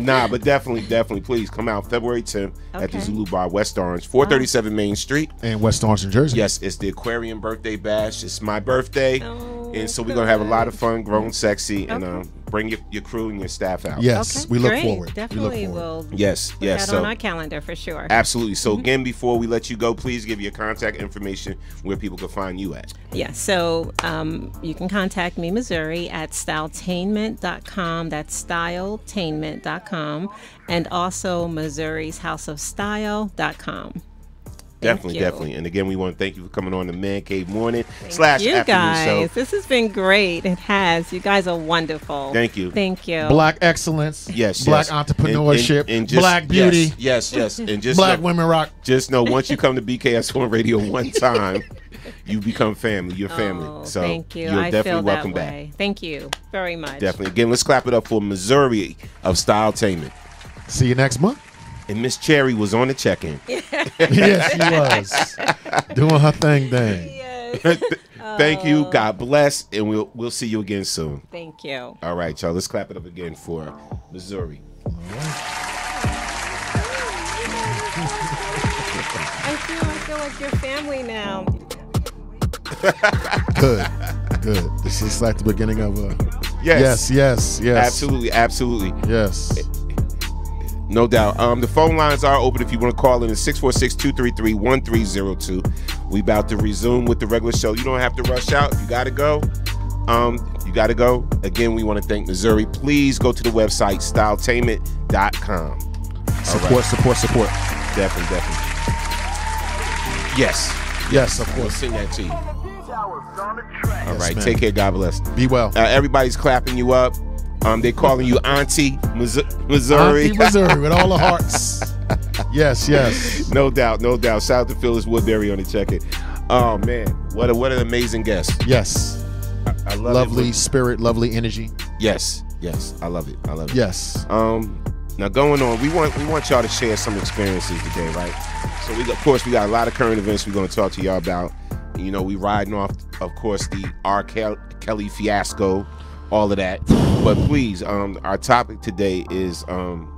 Nah, but definitely, please come out February 10th at the Zulu Bar, West Orange, 437 Main Street. And West Orange, New Jersey. Yes, it's the Aquarium birthday bash. It's my birthday. And so we're going to have a lot of fun, grown sexy, and bring your crew and your staff out. Yes, we look forward. Definitely will. Yes. Put that on our calendar for sure. Absolutely. So again, before we let you go, please give your contact information where people can find you at. Yeah, so you can contact me, Missouri, at styletainment.com. That's styletainment.com. And also Missouri's House of Style.com. Definitely. And again, we want to thank you for coming on the Man Cave Morning / you Afternoon guys. Show. This has been great. It has. You guys are wonderful. Thank you. Thank you. Black excellence. Yes. Black entrepreneurship. And just, Black beauty. Yes. And just Black women rock. Just know, once you come to BKS1 Radio one time, you become family. You're family. So thank you. You're I definitely feel welcome that back. way. Thank you very much. Definitely. Again, let's clap it up for Missouri of Styletainment. See you next month. And Miss Cherry was on the check-in. Yes, she was. Doing her thing. Yes. Thank you. God bless. And we'll see you again soon. Thank you. All right, y'all. Let's clap it up again for Missouri. I feel like you're family now. Good. This is like the beginning of a... Yes. Absolutely. Yes. No doubt. The phone lines are open if you want to call in. It's 646-233-1302. We about to resume with the regular show. You don't have to rush out. If you got to go, you got to go. Again, we want to thank Missouri. Please go to the website, styletainment.com. Support. Definitely. Yes, of course. We'll sing that to you. All right. Man. Take care. God bless. Be well. Everybody's clapping you up. They're calling you Auntie Missouri. Auntie Missouri with all the hearts. Yes. No doubt. Shout out to Phyllis Woodbury on the check-in. Oh man, what an amazing guest. Yes. I love lovely spirit, lovely energy. Yes. I love it. Yes. Now going on, we want y'all to share some experiences today, right? So we got a lot of current events we're going to talk to y'all about. You know, we riding off, of course, the R. Kelly fiasco, all of that. But please, our topic today is overcoming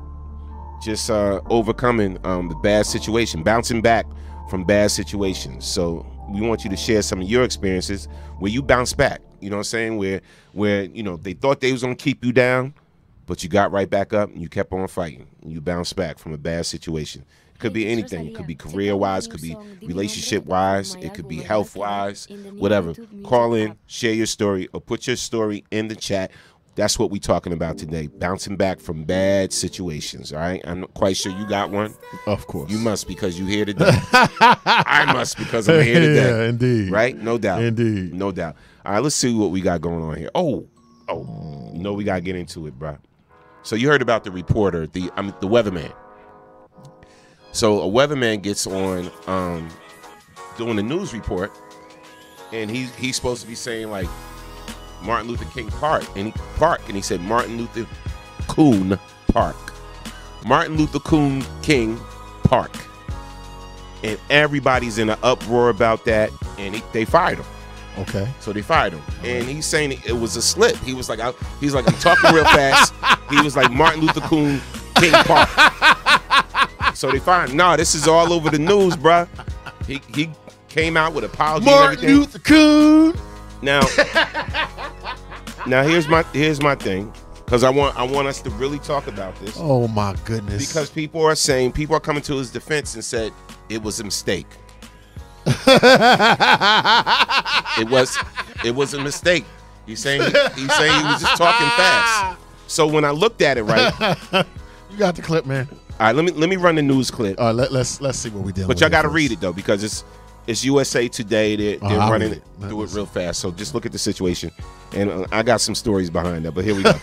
the bad situation, bouncing back from bad situations. So we want you to share some of your experiences where you bounce back. You know what I'm saying? Where you know they thought they was gonna keep you down, but you got right back up and you kept on fighting and you bounced back from a bad situation. It could be anything. It could be career-wise, could be relationship-wise, it could be health-wise, whatever. Call in, share your story, or put your story in the chat. That's what we're talking about today, bouncing back from bad situations, all right? I'm not quite sure you got one. Of course. You must because you're here today. I must because I'm here today. Yeah, indeed. Right? No doubt. Indeed. No doubt. All right, let's see what we got going on here. Oh, you know we got to get into it, bro. So you heard about the reporter, the weatherman. So a weatherman gets on doing a news report, and he's supposed to be saying, like, Martin Luther King Park, and he said Martin Luther Coon Park. Martin Luther Coon King Park. And everybody's in an uproar about that, and they fired him. Okay. So they fired him. And he's saying it was a slip. He was like, I'm talking real fast. He was like, Martin Luther Coon King Park. So they fired him. No, this is all over the news, bruh. He came out with apology Martin and everything. Luther Coon. Now here's my thing, because I want us to really talk about this. Oh my goodness! Because people are coming to his defense and said it was a mistake. It was a mistake. He's saying he was just talking fast. So when I looked at it, right, you got the clip, man. All right, let me run the news clip. Let's see what we did. But y'all got to read it though, because it's USA Today. They're running it through it real fast. So just look at the situation. And I got some stories behind that, but here we go.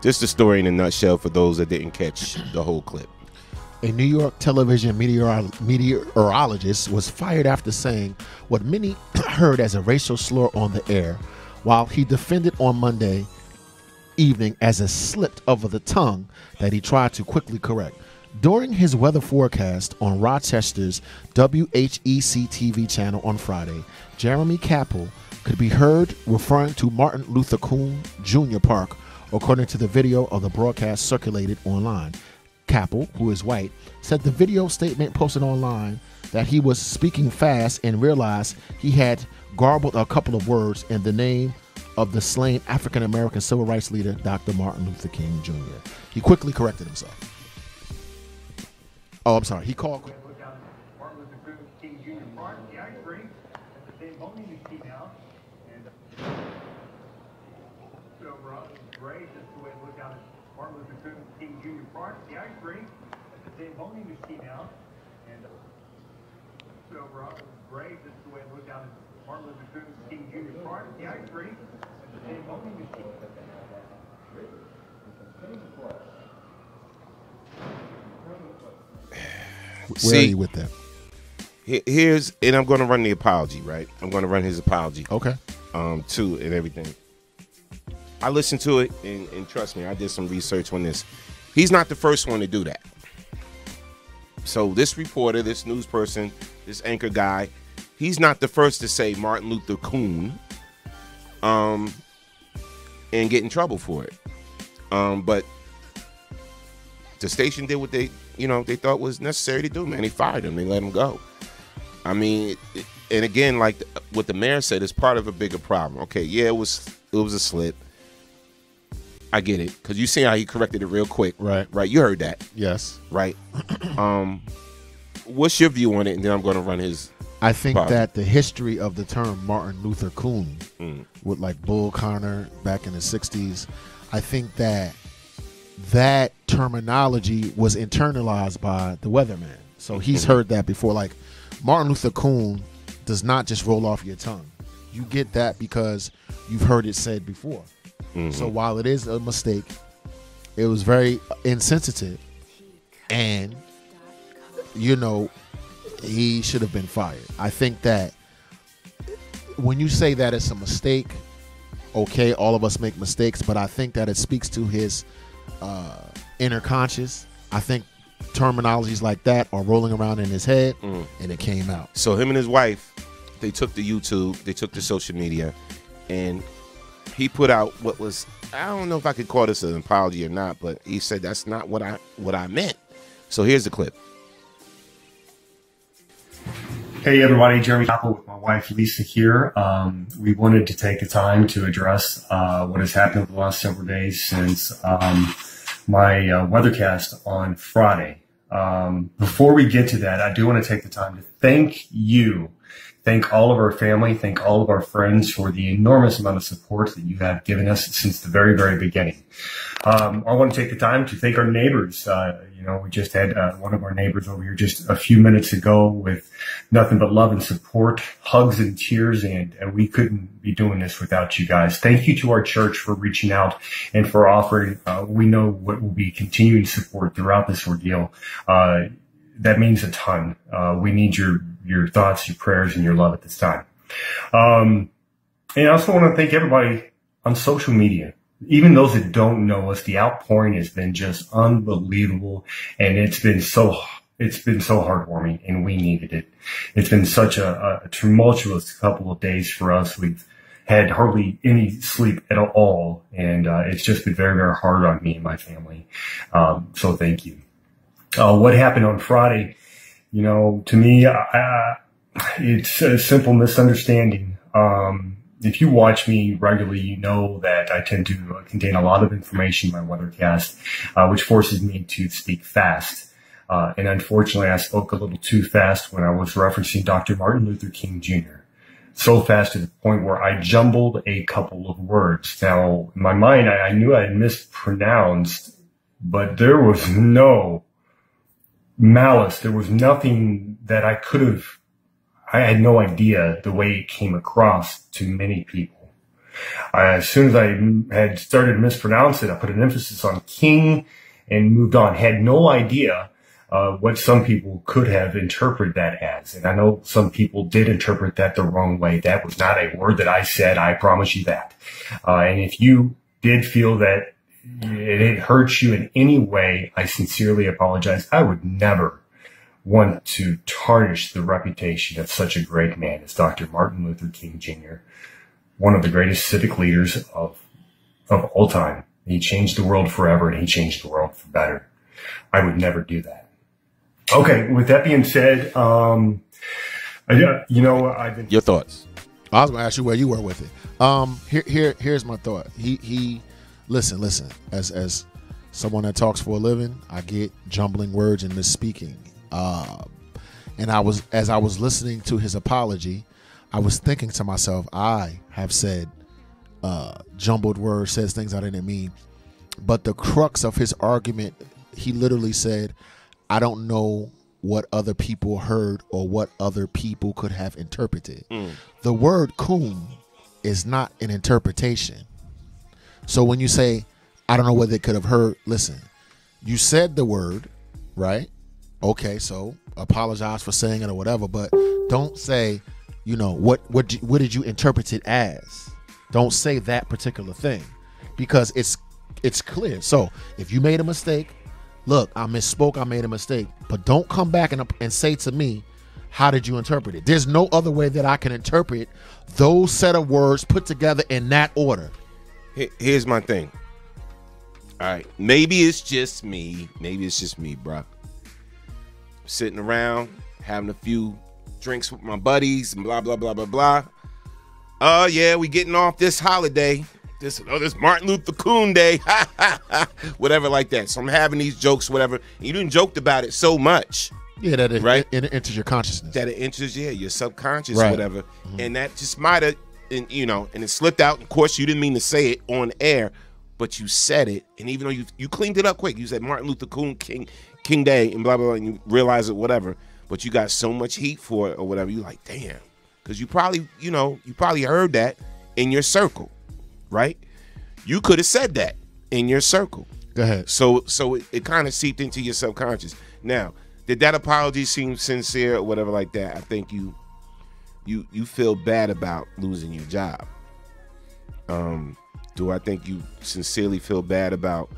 Just the story in a nutshell for those that didn't catch the whole clip. A New York television meteorologist was fired after saying what many heard as a racial slur on the air, while he defended on Monday evening as a slip of the tongue that he tried to quickly correct. During his weather forecast on Rochester's WHEC TV channel on Friday, Jeremy Capel could be heard referring to Martin Luther King Jr. Park, according to the video of the broadcast circulated online. Capel, who is white, said the video statement posted online that he was speaking fast and realized he had garbled a couple of words in the name of the slain African-American civil rights leader, Dr. Martin Luther King Jr. He quickly corrected himself. Oh, I'm sorry. He called. Martin Luther King Jr. Park, the ice rink, at the same voting machine now. And so great, just the way it looked out at Martin Luther King Jr. Park, the ice rink, at the same voting machine now. And so great, just the way it looked out at Martin Luther King Jr. Park, the ice rink, at the same voting machine. Where are you with that? Here's, and I'm going to run the apology, right? I'm going to run his apology. Okay. Too, and everything. I listened to it, and trust me, I did some research on this. He's not the first one to do that. So this reporter, this news person, this anchor guy, he's not the first to say Martin Luther Coon, and get in trouble for it. But the station did what they thought was necessary to do, man. They fired him. They let him go. I mean, and again, like what the mayor said, it's part of a bigger problem. Okay, yeah, it was a slip. I get it, because you see how he corrected it real quick. Right. You heard that. Yes. Right. What's your view on it? And then I'm going to run his. I think that the history of the term Martin Luther Coon, with like Bull Connor back in the 60s, I think that terminology was internalized by the weatherman. So he's heard that before. Like, Martin Luther Coon does not just roll off your tongue. You get that because you've heard it said before. So while it is a mistake, it was very insensitive, and he should have been fired. I think that when you say that it's a mistake, okay, all of us make mistakes, but I think that it speaks to his inner conscious. I think terminologies like that are rolling around in his head, and it came out. So him and his wife, they took to YouTube, they took to social media, and he put out what was, I don't know if I could call this an apology or not, but he said that's not what I meant. So here's the clip. Hey everybody, Jeremy Apple with my wife Lisa here. We wanted to take the time to address what has happened over the last several days since my weathercast on Friday. Before we get to that, I do want to take the time to thank you. Thank all of our family, thank all of our friends for the enormous amount of support that you have given us since the very, very beginning. I want to take the time to thank our neighbors. We just had one of our neighbors over here just a few minutes ago with nothing but love and support, hugs and tears, and we couldn't be doing this without you guys. Thank you to our church for reaching out and for offering. We know what will be continuing support throughout this ordeal. That means a ton. We need your thoughts, your prayers, and your love at this time. And I also want to thank everybody on social media. Even those that don't know us, the outpouring has been just unbelievable, and it's been so heartwarming, and we needed it. It's been such a tumultuous couple of days for us. We've had hardly any sleep at all, and it's just been very, very hard on me and my family. So thank you. What happened on Friday, to me, it's a simple misunderstanding. If you watch me regularly, you know that I tend to contain a lot of information in my weathercast, which forces me to speak fast. And unfortunately, I spoke a little too fast when I was referencing Dr. Martin Luther King Jr. So fast to the point where I jumbled a couple of words. Now, in my mind, I knew I had mispronounced, but there was no malice. There was nothing that I had no idea the way it came across to many people. As soon as I had started to mispronounce it, I put an emphasis on King and moved on. Had no idea what some people could have interpreted that as. And I know some people did interpret that the wrong way. That was not a word that I said. I promise you that. And if you did feel that it hurts you in any way, I sincerely apologize. I would never want to tarnish the reputation of such a great man as Dr. Martin Luther King Jr., one of the greatest civic leaders of all time. He changed the world forever, and he changed the world for better. I would never do that. Okay, with that being said, I've been... Your thoughts? I was going to ask you where you were with it. Here's my thought. He listen. As someone that talks for a living, I get jumbling words and misspeaking. And as I was listening to his apology, I was thinking to myself, I have said jumbled words, says things I didn't mean. But the crux of his argument, he literally said, I don't know what other people heard or what other people could have interpreted. The word coon is not an interpretation. So when you say, I don't know what they could have heard, listen, you said the word, right? Okay, so apologize for saying it or whatever, but don't say, what did you interpret it as? Don't say that particular thing, because it's clear. So if you made a mistake, look, I misspoke, I made a mistake. But don't come back and say to me, how did you interpret it? There's no other way that I can interpret those set of words put together in that order. Here's my thing. All right, maybe it's just me. Maybe it's just me, bro. Sitting around, having a few drinks with my buddies and blah, blah, blah, blah, blah. Oh, yeah, we getting off this holiday. This Martin Luther King Day. Whatever like that. So I'm having these jokes, whatever. And you didn't joked about it so much. Yeah, that right? It enters your consciousness. That it enters, your subconscious, right. whatever. Mm-hmm. And that just might have, and it slipped out. Of course, you didn't mean to say it on air, but you said it. And even though you cleaned it up quick, you said Martin Luther King Day and blah, blah, blah, and you realize it, whatever. But you got so much heat for it or whatever. You're like, damn. Because you probably, you probably heard that in your circle, right? You could have said that in your circle. Go ahead. So it kind of seeped into your subconscious. Now, did that apology seem sincere or whatever like that? I think you feel bad about losing your job. Do I think you sincerely feel bad about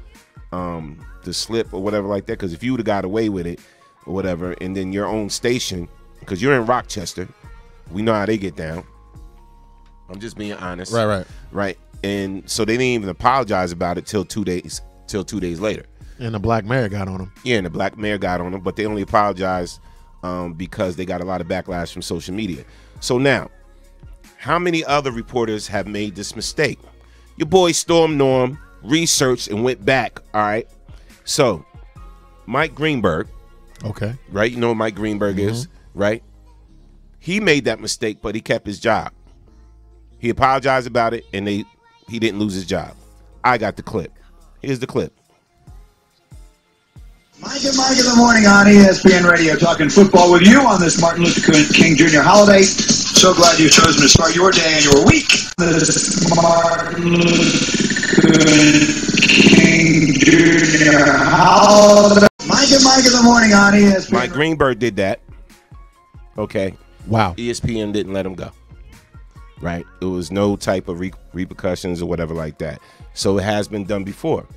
the slip or whatever like that? Because if you would have got away with it or whatever, and then your own station, because you're in Rochester, we know how they get down. I'm just being honest. Right. And so they didn't even apologize about it till 2 days later. And the black mayor got on them. Yeah, and the black mayor got on them, but they only apologized because they got a lot of backlash from social media. So now, how many other reporters have made this mistake? Your boy Storm Norm researched and went back, all right? So, Mike Greenberg. Okay. Right? You know what Mike Greenberg is, right? He made that mistake, but he kept his job. He apologized about it, and he didn't lose his job. I got the clip. Here's the clip. Mike in the morning on ESPN Radio, talking football with you on this Martin Luther King Jr. holiday. So glad you've chosen to start your day and your week. This Martin Luther King Jr. holiday. Mike in the morning on ESPN. Mike Greenberg did that. Okay. Wow. ESPN didn't let him go. Right? It was no type of repercussions or whatever like that. So it has been done before.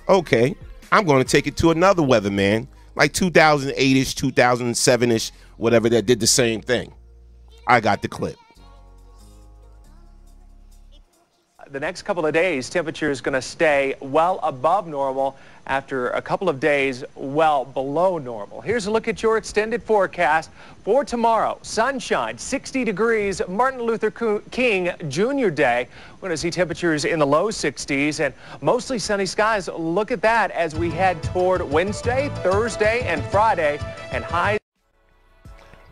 Okay. I'm going to take it to another weatherman, like 2008-ish, 2007-ish, whatever, that did the same thing. I got the clip. The next couple of days, temperature is going to stay well above normal after a couple of days well below normal. Here's a look at your extended forecast for tomorrow. Sunshine, 60 degrees, Martin Luther King Jr. Day. We're going to see temperatures in the low 60s and mostly sunny skies. Look at that as we head toward Wednesday, Thursday, and Friday, and highs.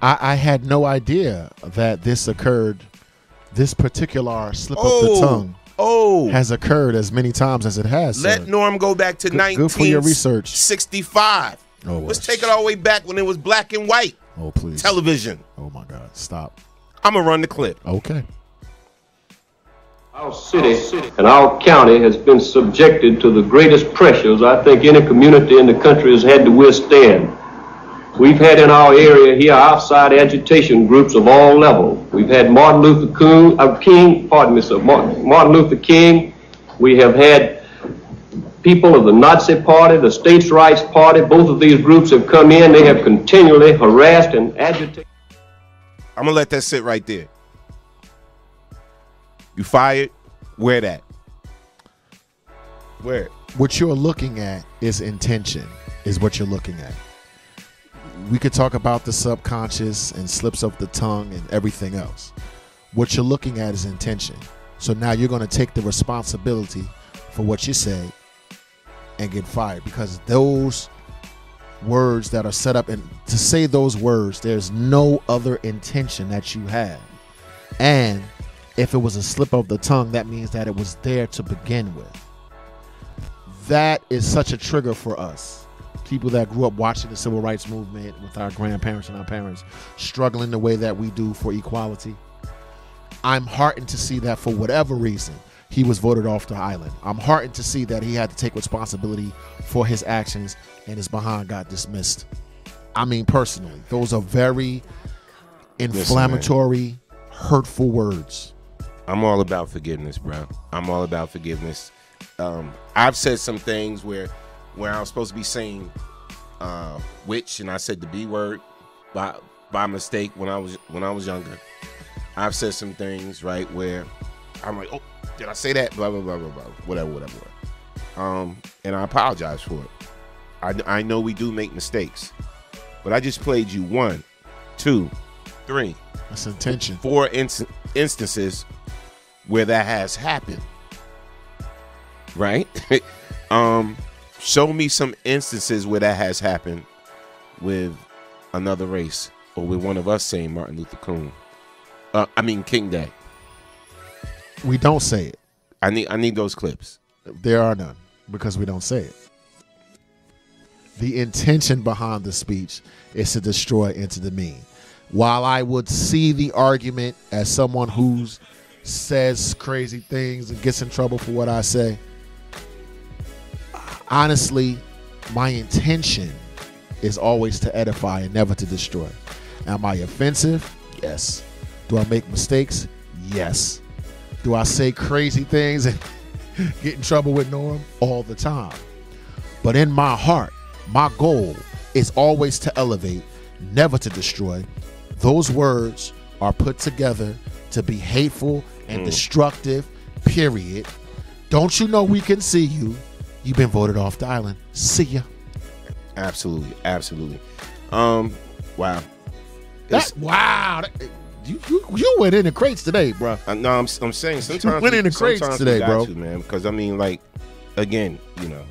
I had no idea that this occurred, this particular slip of the tongue. Has occurred as many times as it has. Let Norm go back to 1965. Oh, let's take it all the way back when it was black and white. Oh, please. Television. Oh, my God. Stop. I'm going to run the clip. Okay. Our city and our county has been subjected to the greatest pressures I think any community in the country has had to withstand. We've had in our area here outside agitation groups of all levels. We've had Martin Luther King. Martin Luther King. We have had people of the Nazi Party, the States' Rights Party. Both of these groups have come in. They have continually harassed and agitated. I'm going to let that sit right there. You fired? Where that? Where? What you're looking at is intention, is what you're looking at. We could talk about the subconscious and slips of the tongue and everything else. What you're looking at is intention. So now you're going to take the responsibility for what you say and get fired, because those words that are set up, and to say those words, there's no other intention that you had. And if it was a slip of the tongue, that means that it was there to begin with. That is such a trigger for us. People that grew up watching the civil rights movement with our grandparents and our parents struggling the way that we do for equality. I'm heartened to see that for whatever reason he was voted off the island. I'm heartened to see that he had to take responsibility for his actions and his behind got dismissed. I mean, personally, those are very inflammatory, hurtful words. I'm all about forgiveness, bro. I'm all about forgiveness. I've said some things where I was supposed to be saying witch and I said the B word by mistake when I was younger. I've said some things, right, where I'm like, oh, did I say that? Blah blah blah blah blah. Whatever. And I apologize for it. I know we do make mistakes, but I just played you 1, 2, 3. That's intention. 4 instances where that has happened. Right? Show me some instances where that has happened with another race or with one of us saying Martin Luther King Day. We don't say it. I need those clips. There are none because we don't say it. The intention behind the speech is to destroy and to demean. While I would see the argument as someone who says crazy things and gets in trouble for what I say, honestly, my intention is always to edify and never to destroy. Am I offensive? Yes. Do I make mistakes? Yes. Do I say crazy things and get in trouble with Norm? All the time. But in my heart, my goal is always to elevate, never to destroy. Those words are put together to be hateful and destructive, period. Don't you know we can see you? You've been voted off the island. See ya. Absolutely. Wow. Wow. You went in the crates today, bro. No, I'm saying sometimes you went in the crates today, bro. Man, because I mean, like, again, you know,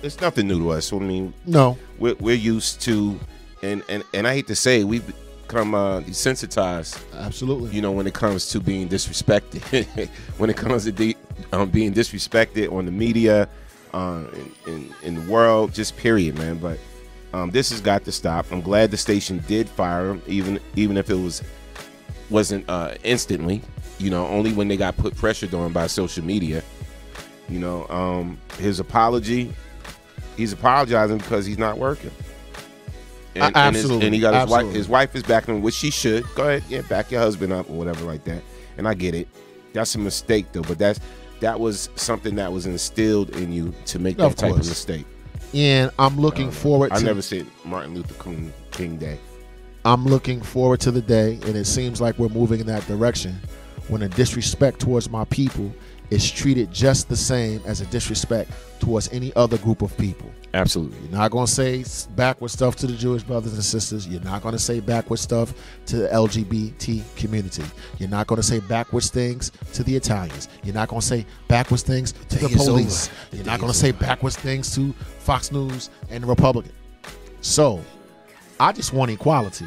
it's nothing new to us. I mean, no, we're used to, and I hate to say, we've become desensitized. Absolutely. You know, when it comes to being disrespected, when it comes to being disrespected on the media, in the world, just period, man. But this has got to stop. I'm glad the station did fire him, even if it wasn't instantly. You know, only when they got put pressured on by social media. You know, his apology, he's apologizing because he's not working. Absolutely. And he got his wife is backing him, which she should. Go ahead, yeah, back your husband up or whatever like that. And I get it. That's a mistake though, but that was something that was instilled in you to make that type of mistake. And I'm looking forward to... I never said Martin Luther King Day. I'm looking forward to the day, and it seems like we're moving in that direction, when a disrespect towards my people is treated just the same as a disrespect towards any other group of people. Absolutely. You're not going to say backward stuff to the Jewish brothers and sisters. You're not going to say backward stuff to the LGBT community. You're not going to say backwards things to the Italians. You're not going to say backwards things to the police. You're not going to say backwards things to Fox News and the Republican. So, I just want equality.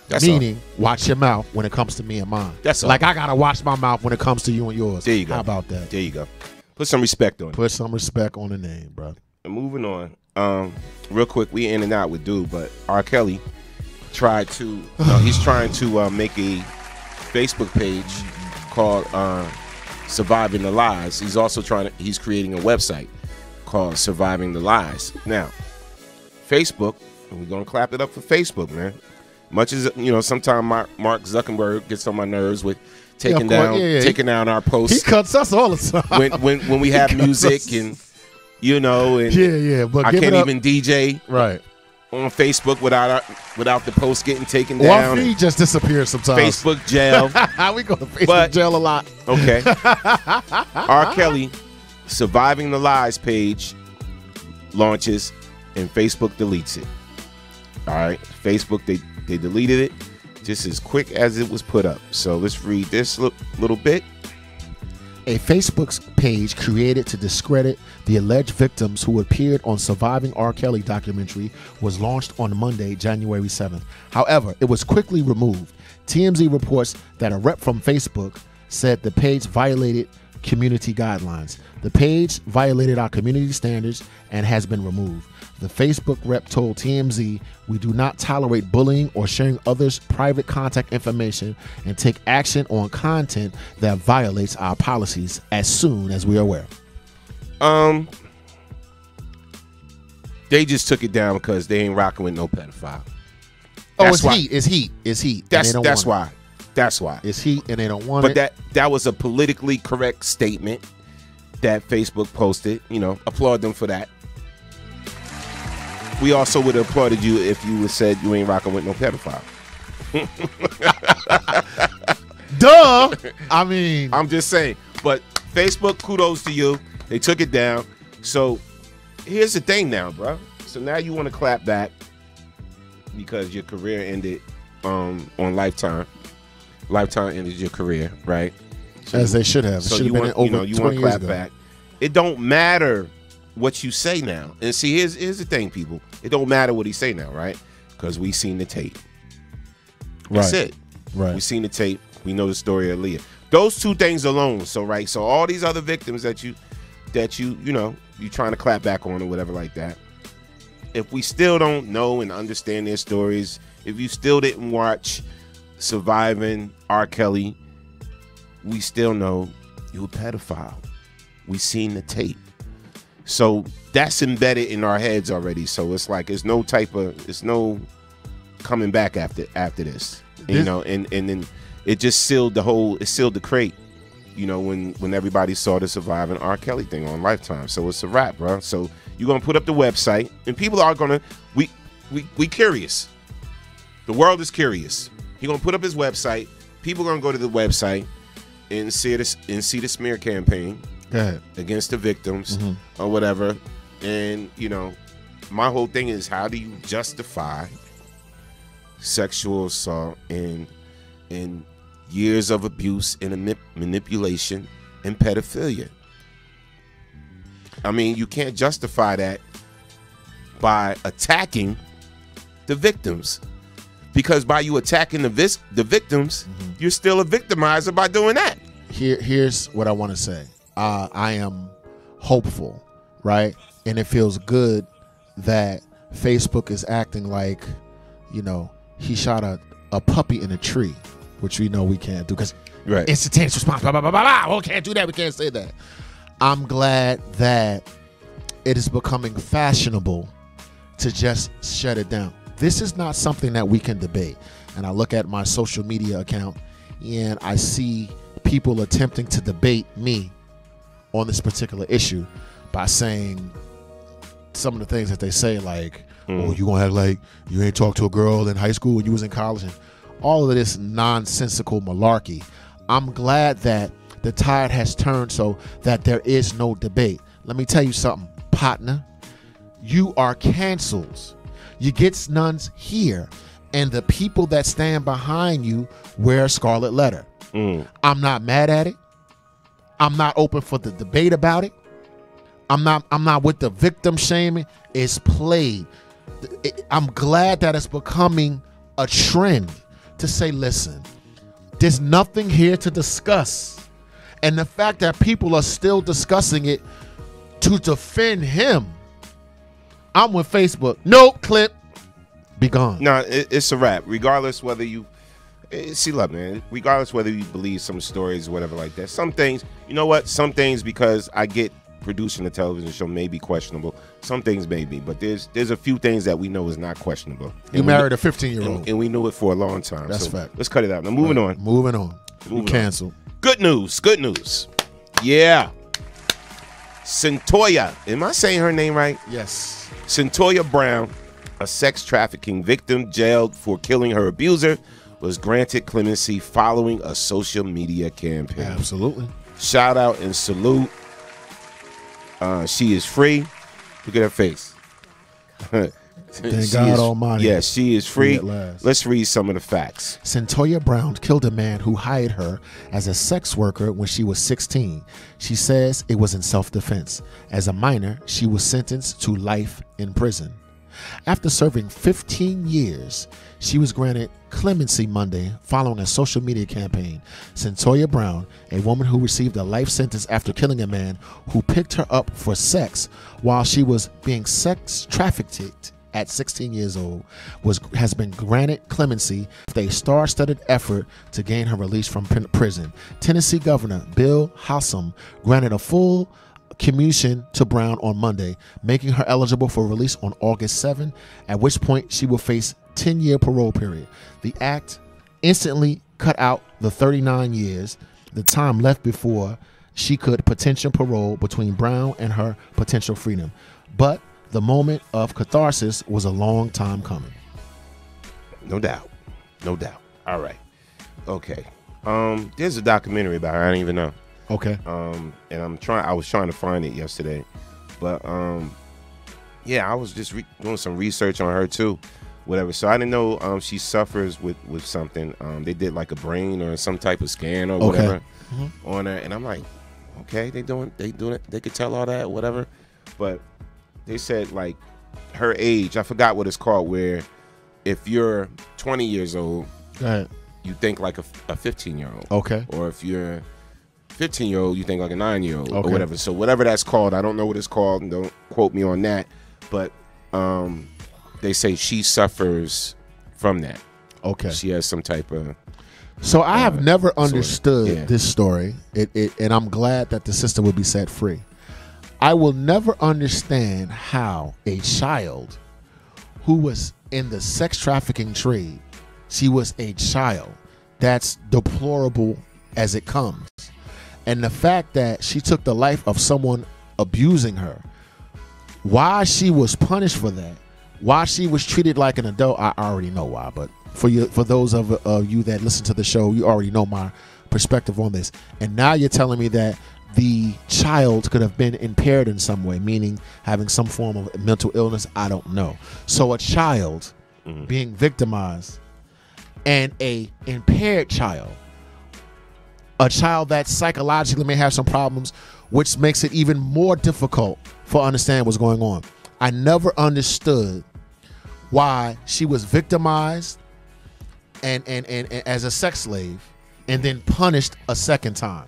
That's meaning, watch your mouth when it comes to me and mine. That's all. Like I got to watch my mouth when it comes to you and yours. There you go. How about that? There you go. Put some respect on it. Put some respect on the name, bro. And moving on. Real quick, we in and out with dude, but R. Kelly tried to, he's trying to make a Facebook page called Surviving the Lies. He's also he's creating a website called Surviving the Lies. Now, Facebook, and we're going to clap it up for Facebook, man. Much as, you know, sometimes Mark Zuckerberg gets on my nerves with taking down our posts. He cuts us all the time. When we have music and, you know, and but I can't even DJ right on Facebook without the post getting taken down. Our feed just disappears sometimes. Facebook jail. We go to Facebook jail a lot. Okay. R. Kelly Surviving the Lies page launches and Facebook deletes it. All right. Facebook, they deleted it just as quick as it was put up. So let's read this little bit. A Facebook page created to discredit the alleged victims who appeared on Surviving R. Kelly documentary was launched on Monday, January 7th. However, it was quickly removed. TMZ reports that a rep from Facebook said the page violated community guidelines. The page violated our community standards and has been removed. The Facebook rep told TMZ, "We do not tolerate bullying or sharing others' private contact information and take action on content that violates our policies as soon as we are aware." They just took it down because they ain't rocking with no pedophile. It's heat. That's why. It's heat and they don't want it. But that was a politically correct statement that Facebook posted. You know, applaud them for that. we also would have applauded you if you would said you ain't rocking with no pedophile. Duh. I mean, I'm just saying. But Facebook, kudos to you. They took it down. So here's the thing now, bro. So now you want to clap back because your career ended on Lifetime. Lifetime ended your career, right? So as they should have. So should you have been want, over you 20 want to years clap ago. back. It don't matter what you say now. And see, here's the thing, people. It don't matter what he say now, right? Because we seen the tape. That's it. Right. We seen the tape. We know the story of Leah. Those two things alone. So right. So all these other victims that you trying to clap back on or whatever like that. If we still don't know and understand their stories, if you still didn't watch Surviving R. Kelly, we still know you're a pedophile. We seen the tape. So that's embedded in our heads already. So it's like it's no coming back after this. You know, and then it just sealed the crate, you know, when everybody saw the Surviving R. Kelly thing on Lifetime. So it's a wrap, bro. So you're gonna put up the website and people are gonna we curious. The world is curious. He's gonna put up his website. People are gonna go to the website and see the smear campaign against the victims or whatever. And you know, my whole thing is, how do you justify sexual assault and years of abuse and manipulation and pedophilia? I mean, you can't justify that by attacking the victims. Because by you attacking the victims, you're still a victimizer by doing that. Here's what I want to say. I am hopeful, right? And it feels good that Facebook is acting like, you know, he shot a puppy in a tree, which we know we can't do because instantaneous response, blah, blah, blah, blah, blah. Oh, can't do that. We can't say that. I'm glad that it is becoming fashionable to just shut it down. This is not something that we can debate. And I look at my social media account and I see people attempting to debate me on this particular issue by saying some of the things that they say, like, oh, you gonna act like you ain't talked to a girl in high school when you was in college, and all of this nonsensical malarkey. I'm glad that the tide has turned so that there is no debate. Let me tell you something, partner. You are canceled. You get nuns here, and the people that stand behind you wear a scarlet letter. I'm not mad at it. I'm not open for the debate about it. I'm not with the victim shaming. It's played. I'm glad that it's becoming a trend to say, listen, there's nothing here to discuss. And the fact that people are still discussing it to defend him, I'm with Facebook. No clip, be gone. No, it's a wrap. Regardless whether you see, look, man. Regardless whether you believe some stories or whatever like that, some things, you know what? Some things, because I get producing a television show may be questionable. Some things may be, but there's a few things that we know is not questionable. You married a 15-year-old, and we knew it for a long time. That's so fact. Let's cut it out. Now, moving on. Moving on. Canceled. Good news. Good news. Yeah. Cyntoia. Am I saying her name right? Yes. Cyntoia Brown, a sex trafficking victim jailed for killing her abuser, was granted clemency following a social media campaign. Absolutely. Shout out and salute. She is free. Look at her face. Thank God Almighty. Yes, she is free. Let's read some of the facts. Cyntoia Brown killed a man who hired her as a sex worker when she was 16. She says it was in self-defense. As a minor, she was sentenced to life in prison. After serving 15 years, she was granted clemency Monday following a social media campaign. Cyntoia Brown, a woman who received a life sentence after killing a man who picked her up for sex while she was being sex trafficked at 16 years old, has been granted clemency with a star-studded effort to gain her release from prison. Tennessee Governor Bill Haslam granted a full commutation to Brown on Monday, making her eligible for release on August 7, at which point she will face 10-year parole period. The act instantly cut out the 39 years, the time left before she could potential parole between Brown and her potential freedom. But the moment of catharsis was a long time coming. No doubt. No doubt. All right. Okay. There's a documentary about her. I don't even know. Okay. And I was trying to find it yesterday, but yeah, I was just doing some research on her too, whatever. So I didn't know she suffers with something. They did like a brain or some type of scan or whatever on her, and I'm like, okay, they doing it. They could tell all that, whatever. But they said like her age. I forgot what it's called. Where if you're 20 years old, you think like a 15-year-old. Okay. Or if you're 15-year-old, you think like a 9-year-old or whatever. So whatever that's called, I don't know what it's called, and don't quote me on that. But they say she suffers from that. Okay. She has some type of. So I have never understood this story, and I'm glad that the sister will be set free. I will never understand how a child who was in the sex trafficking trade, she was a child. That's deplorable as it comes. And the fact that she took the life of someone abusing her, why she was punished for that, why she was treated like an adult, I already know why. But for those of you that listen to the show, you already know my perspective on this. And now you're telling me that the child could have been impaired in some way, meaning having some form of mental illness. I don't know. So a child being victimized and a impaired child, a child that psychologically may have some problems, which makes it even more difficult for understanding what's going on. I never understood why she was victimized and as a sex slave and then punished a second time.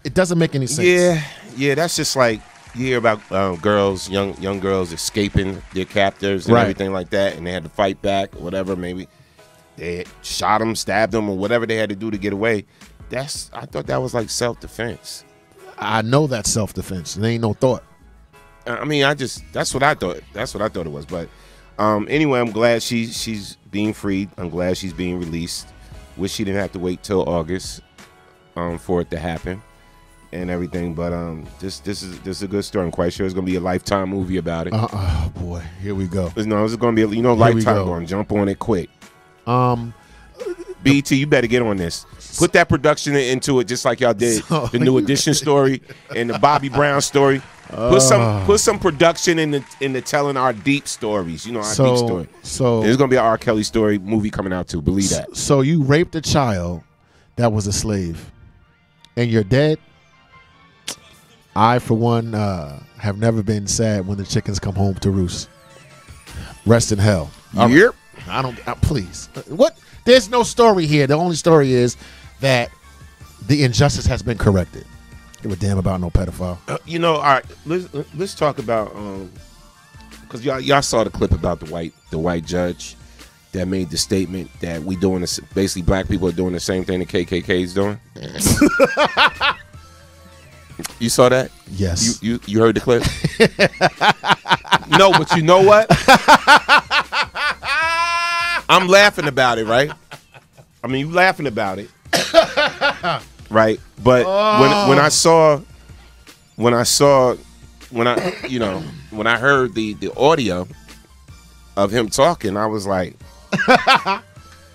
It doesn't make any sense. Yeah, that's just like you hear about girls, young girls escaping their captors and everything like that, and they had to fight back, whatever. Maybe they shot them, stabbed them, or whatever they had to do to get away. I thought that was like self-defense. I know that's self-defense. There ain't no thought. I mean, that's what I thought. That's what I thought it was. But anyway, I'm glad she's being freed. I'm glad she's being released. Wish she didn't have to wait till August for it to happen and everything. But this is a good story. I'm quite sure it's gonna be a Lifetime movie about it. Oh boy, here we go. No, it's gonna be Lifetime going to jump on it quick. BT, you better get on this. Put that production into it, just like y'all did the New Edition story and the Bobby Brown story. Put some production in the telling our deep stories. You know, our deep story. So there's gonna be an R. Kelly story movie coming out too. Believe that. So you raped a child that was a slave, and you're dead. I, for one, have never been sad when the chickens come home to roost. Rest in hell. Yep. I don't. Please. What? There's no story here. The only story is that the injustice has been corrected. Give a damn about no pedophile. All right. Let's talk about because y'all saw the clip about the white judge that made the statement that we doing this. Basically, black people are doing the same thing the KKK is doing. You saw that? Yes. You heard the clip? No, but you know what? I'm laughing about it, right? I mean, you laughing about it, right? But when I heard the audio of him talking, I was like,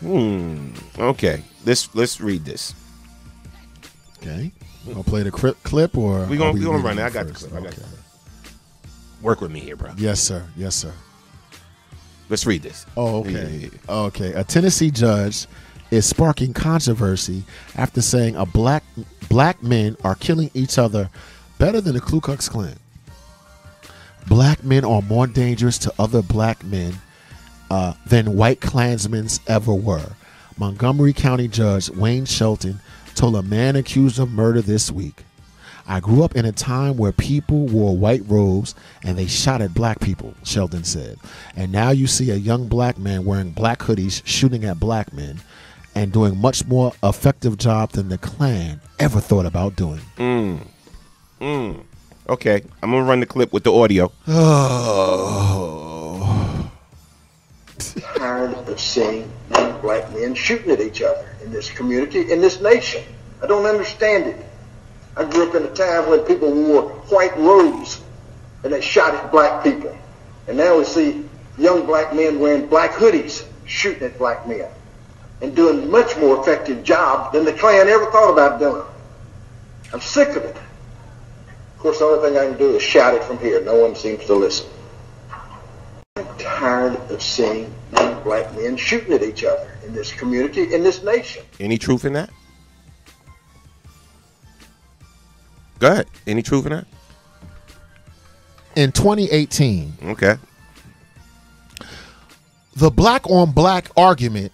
okay, let's read this. Okay, I'll play the clip, or we gonna run it. I got the clip. Okay. Work with me here, bro. Yes, sir. Yes, sir. Let's read this. Oh, okay. Yeah. Okay. A Tennessee judge is sparking controversy after saying black men are killing each other better than the Ku Klux Klan. Black men are more dangerous to other black men than white Klansmen ever were. Montgomery County Judge Wayne Shelton told a man accused of murder this week. I grew up in a time where people wore white robes and they shot at black people, Sheldon said. And now you see a young black man wearing black hoodies shooting at black men and doing much more effective job than the Klan ever thought about doing. Okay, I'm going to run the clip with the audio. Oh. Tired of seeing black men shooting at each other in this community, in this nation. I don't understand it. I grew up in a time when people wore white robes and they shot at black people. And now we see young black men wearing black hoodies shooting at black men and doing a much more effective job than the Klan ever thought about doing. I'm sick of it. Of course, the only thing I can do is shout it from here. No one seems to listen. I'm tired of seeing young black men shooting at each other in this community, in this nation. Any truth in that? Go ahead. Any truth in that? In 2018, okay, the black on black argument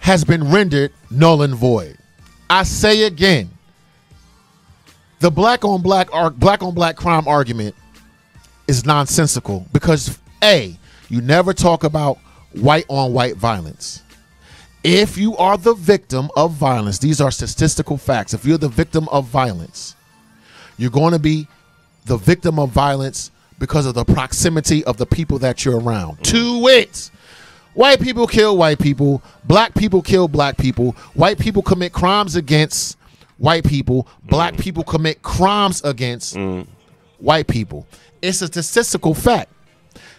has been rendered null and void. I say again, the black on black crime argument is nonsensical because A, you never talk about white on white violence. If you are the victim of violence, these are statistical facts. If you're the victim of violence, you're going to be the victim of violence because of the proximity of the people that you're around. To wit, white people kill white people, black people kill black people, white people commit crimes against white people, black people commit crimes against white people. It's a statistical fact.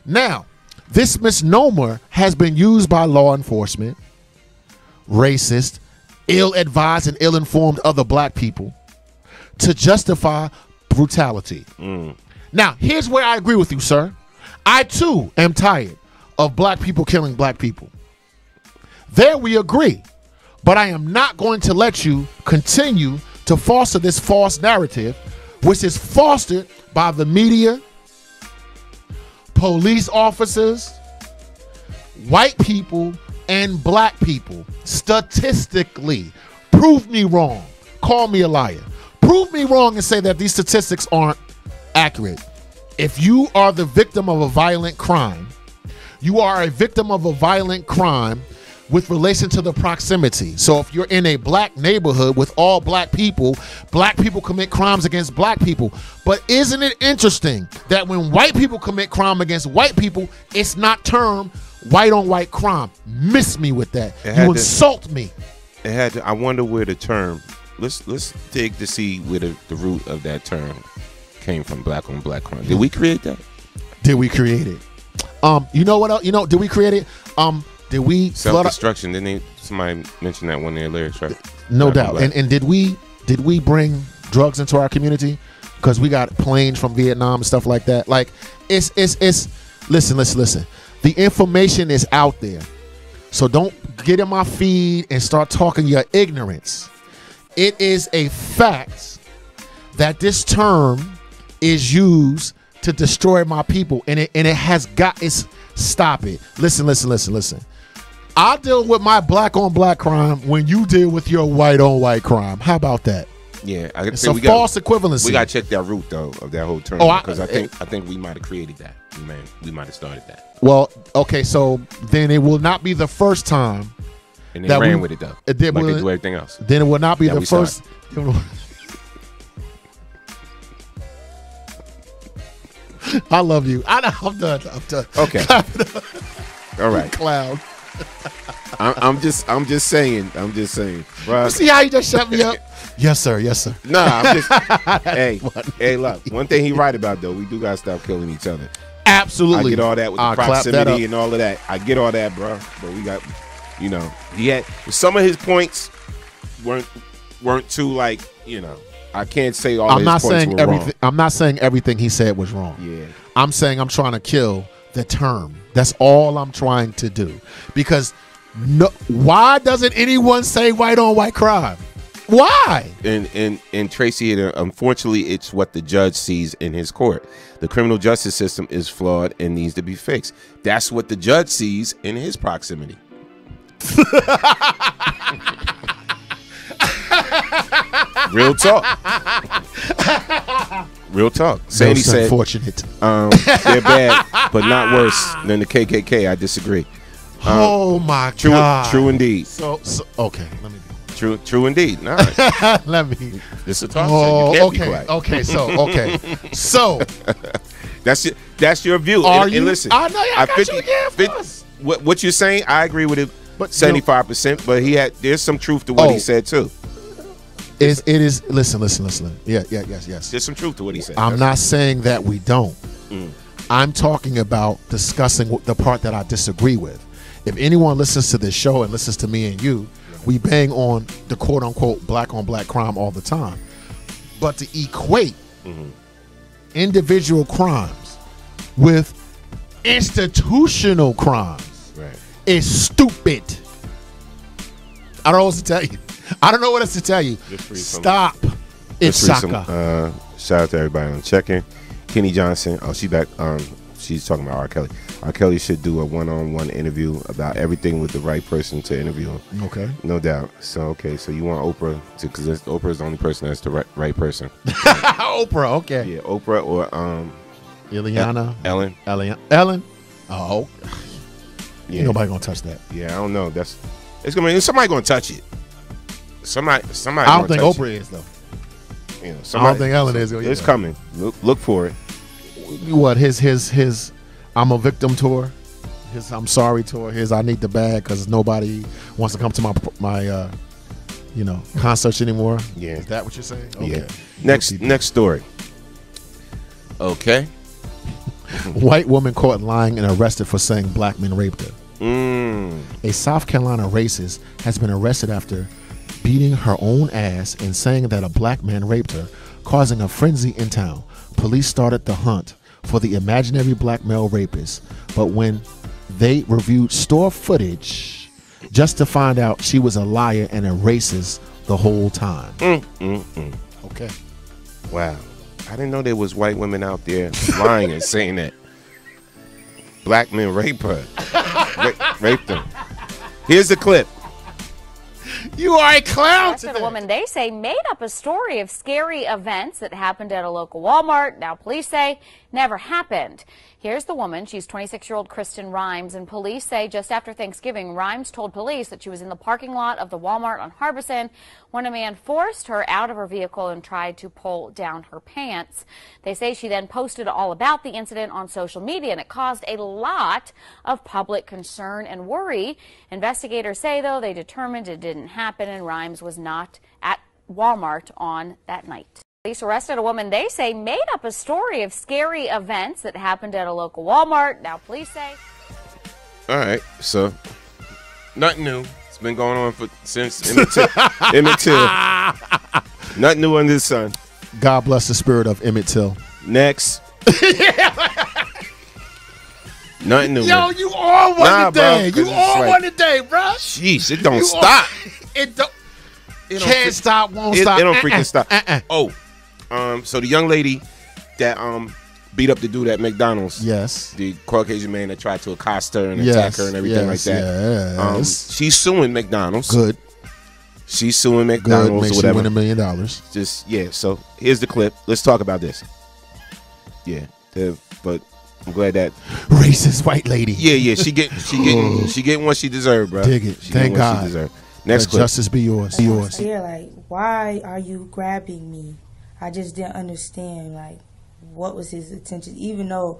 Now, this misnomer has been used by law enforcement, racist, ill-advised and ill-informed other black people to justify brutality. Now, here's where I agree with you, sir. I, too, am tired of black people killing black people. There we agree. But I am not going to let you continue to foster this false narrative, which is fostered by the media, police officers, white people, and black people. Statistically, prove me wrong. Call me a liar. Prove me wrong and say that these statistics aren't accurate. If you are the victim of a violent crime, you are a victim of a violent crime with relation to the proximity. So if you're in a black neighborhood with all black people commit crimes against black people. But isn't it interesting that when white people commit crime against white people, it's not termed white on white crime? Miss me with that. You insult me. It had to, I wonder where the term, let's dig to see where the root of that term came from, black on black crime. Did we create that? Did we create it? You know what else? You know, did we create it? Did we self-destruction? Didn't somebody mention that one in their lyrics, right? No doubt. And did we bring drugs into our community? Because we got planes from Vietnam and stuff like that. Like it's listen. The information is out there. So don't get in my feed and start talking your ignorance. It is a fact that this term is used to destroy my people, and it has got it's stop it. Listen. I deal with my black on black crime when you deal with your white on white crime. How about that? Yeah, it's a false equivalency. We gotta check that root though of that whole term, because I think we might have created that. We might have started that. Well, okay, so then it will not be the first time. And they ran with it though, like they do everything else. Then it will not be the first. I love you. I'm done. Okay. All right. Clown. I'm just saying. Bro. See how you just shut me up? Yes, sir. Nah, I'm just. hey, look. One thing he right about though, we do gotta stop killing each other. Absolutely. I get all that with the proximity and all of that. I get all that, bro. But we got, he had some of his points weren't too like, I can't say all his points were wrong. I'm not saying everything he said was wrong. Yeah. I'm saying I'm trying to kill the term. That's all I'm trying to do. Because why doesn't anyone say white on white crime? Why? And Tracy, unfortunately, it's what the judge sees in his court. The criminal justice system is flawed and needs to be fixed. That's what the judge sees in his proximity. Real talk. Sandy said, unfortunate. They're bad, but not worse than the KKK. I disagree. Oh my God. True indeed. So okay, let me. True indeed. All right. Let me. This is a talk show. You can't be quiet. So that's your view. Are and listen, I know I got you again. What you're saying, I agree with it. But 75%. But there's some truth to what he said too. It is. Listen. Yes. There's some truth to what he said. I'm not saying that we don't. I'm talking about discussing the part that I disagree with. If anyone listens to this show and listens to me and you, we bang on the quote-unquote black-on-black crime all the time. But to equate individual crimes with institutional crimes is stupid. I don't know what to tell you. I don't know what else to tell you. Stop. It's soccer. Shout out to everybody on checking. Kenny Johnson. Oh, she back. She's talking about R. Kelly. R. Kelly should do a one-on-one interview about everything with the right person to interview him. Okay. No doubt. So, okay. So you want Oprah to, because Oprah is the only person that's the right person. Oprah, okay. Yeah, Oprah or Ileana. Ellen. Oh. Yeah. Ain't nobody gonna touch that. Yeah, I don't know. It's gonna be somebody gonna touch it. Somebody. I don't think Oprah is though. You know, I don't think Ellen is. It's coming. Look for it. What his I'm a victim tour, his I'm sorry tour, his I need the bag because nobody wants to come to my concerts anymore. Yeah, is that what you're saying? Okay. Yeah. Next story. Okay. White woman caught lying and arrested for saying black men raped her. A South Carolina racist has been arrested after beating her own ass and saying that a black man raped her, causing a frenzy in town. Police started the hunt for the imaginary black male rapist, but when they reviewed store footage just to find out she was a liar and a racist the whole time. Okay. Wow. I didn't know there was white women out there lying and saying that black men rape her. Raped them. Here's the clip. You are a clown today. The woman, they say, made up a story of scary events that happened at a local Walmart. Now police say never happened. Here's the woman. She's 26-year-old Kristen Rhymes, and police say just after Thanksgiving, Rhymes told police that she was in the parking lot of the Walmart on Harbison when a man forced her out of her vehicle and tried to pull down her pants. They say she then posted all about the incident on social media, and it caused a lot of public concern and worry. Investigators say, though, they determined it didn't happen and Rhymes was not at Walmart on that night. Police arrested a woman, they say, made up a story of scary events that happened at a local Walmart. Now police say. All right, so nothing new. It's been going on since Emmett Till. Nothing new under the sun. God bless the spirit of Emmett Till. Next. Nothing new. Yo, you all one today. You all one today, bro. Jeez, it don't stop. It don't. It can't stop, won't stop. It don't freaking stop. Oh, so the young lady that beat up the dude at McDonald's. Yes. The Caucasian man that tried to accost her and attack her and everything like that. Yes. She's suing McDonald's. Good. She's suing McDonald's or whatever. Win $1 million. Just so here's the clip. Let's talk about this. Yeah, but I'm glad that racist white lady. Yeah. She getting what she deserved, bro. Dig it. Thank God. She deserved. Next clip. Justice be yours. Yeah, like, why are you grabbing me? I just didn't understand, like, what was his intention? Even though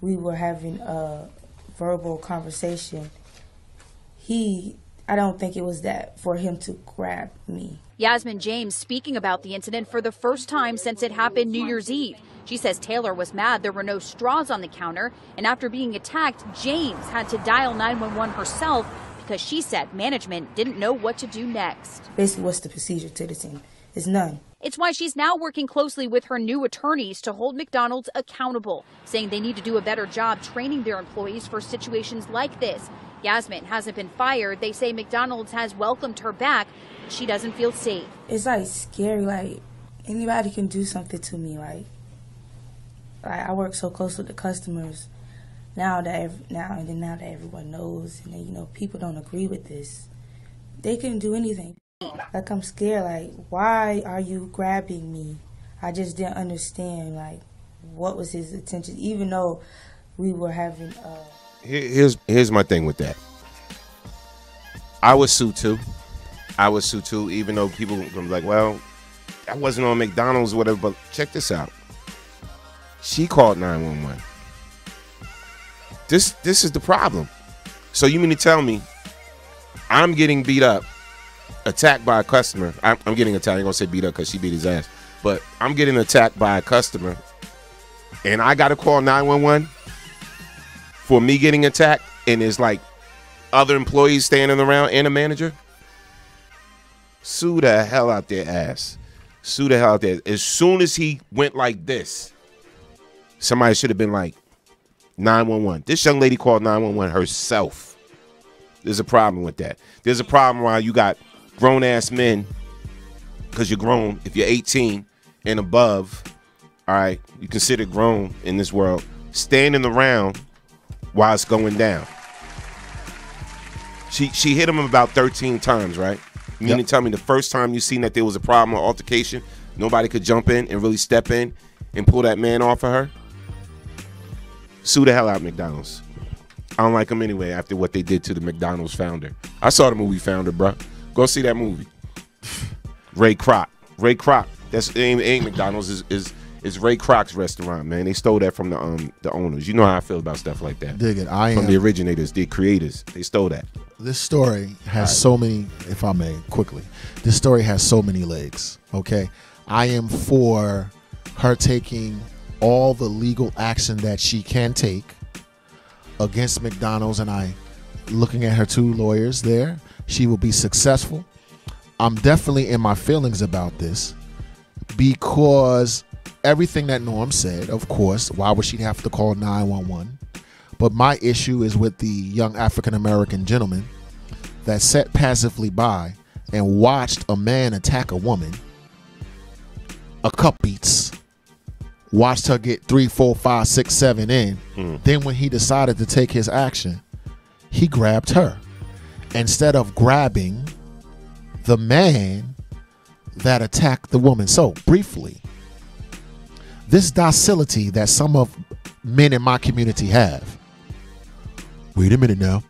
we were having a verbal conversation, I don't think it was that for him to grab me. Yasmin James speaking about the incident for the first time since it happened New Year's Eve. She says Taylor was mad there were no straws on the counter, and after being attacked, James had to dial 911 herself because she said management didn't know what to do next. Basically, what's the procedure to the team? It's none. It's why she's now working closely with her new attorneys to hold McDonald's accountable, saying they need to do a better job training their employees for situations like this. Yasmin hasn't been fired. They say McDonald's has welcomed her back. She doesn't feel safe. It's like scary. Like anybody can do something to me. Like I work so close with the customers. Now that everyone knows, and people don't agree with this, they couldn't do anything. Like I'm scared. Like, why are you grabbing me? I just didn't understand. Like, what was his intention? Even though we were having. Here's my thing with that. I would sue too. Even though people will be like, well, I wasn't on McDonald's or whatever. But check this out. She called 911. This is the problem. So you mean to tell me I'm getting beat up, attacked by a customer? I'm getting attacked. I ain't gonna say beat up because she beat his ass, but I'm getting attacked by a customer, and I got to call 911 for me getting attacked, and there's like other employees standing around and a manager, sue the hell out their ass. Sue the hell out there. As soon as he went like this, somebody should have been like, 911. This young lady called 911 herself. There's a problem with that. There's a problem while you got grown-ass men, because you're grown, if you're 18 and above, all right, you consider grown in this world, standing around while it's going down. She hit him about 13 times, right? You mean to tell me the first time you seen that there was a problem or altercation, nobody could jump in and really step in and pull that man off of her? Sue the hell out McDonald's. I don't like them anyway after what they did to the McDonald's founder. I saw the movie Founder, bro. Go see that movie. Ray Kroc. Ray Kroc. That's ain't McDonald's. Is Ray Kroc's restaurant, man. They stole that from the owners. You know how I feel about stuff like that. Dig it. From the originators, the creators. They stole that. This story has so many, if I may, quickly. This story has so many legs, okay? I am for her taking all the legal action that she can take against McDonald's, and I, looking at her two lawyers there, she will be successful. I'm definitely in my feelings about this because everything that Norm said, of course, why would she have to call 911? But my issue is with the young African-American gentleman that sat passively by and watched a man attack a woman, a cup beats, watched her get 3, 4, 5, 6, 7 in. Then when he decided to take his action, he grabbed her instead of grabbing the man that attacked the woman. So briefly, this docility that some of men in my community have. Wait a minute now.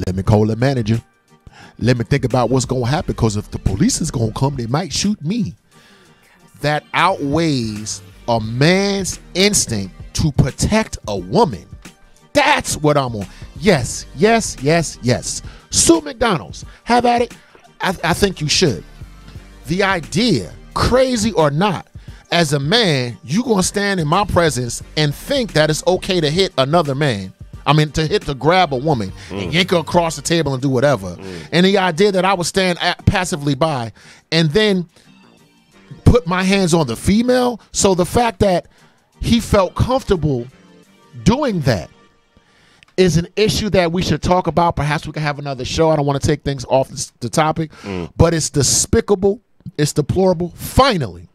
Let me call the manager. Let me think about what's going to happen, because if the police is going to come, they might shoot me. That outweighs a man's instinct to protect a woman. That's what I'm on. Yes, yes, yes, yes. Sue McDonald's. Have at it. I think you should. The idea, crazy or not, as a man, you going to stand in my presence and think that it's okay to hit another man. I mean, to grab a woman and yank her across the table and do whatever. And the idea that I would stand passively by and then put my hands on the female. So the fact that he felt comfortable doing that is an issue that we should talk about. Perhaps we can have another show. I don't want to take things off the topic, but it's despicable. It's deplorable. Finally,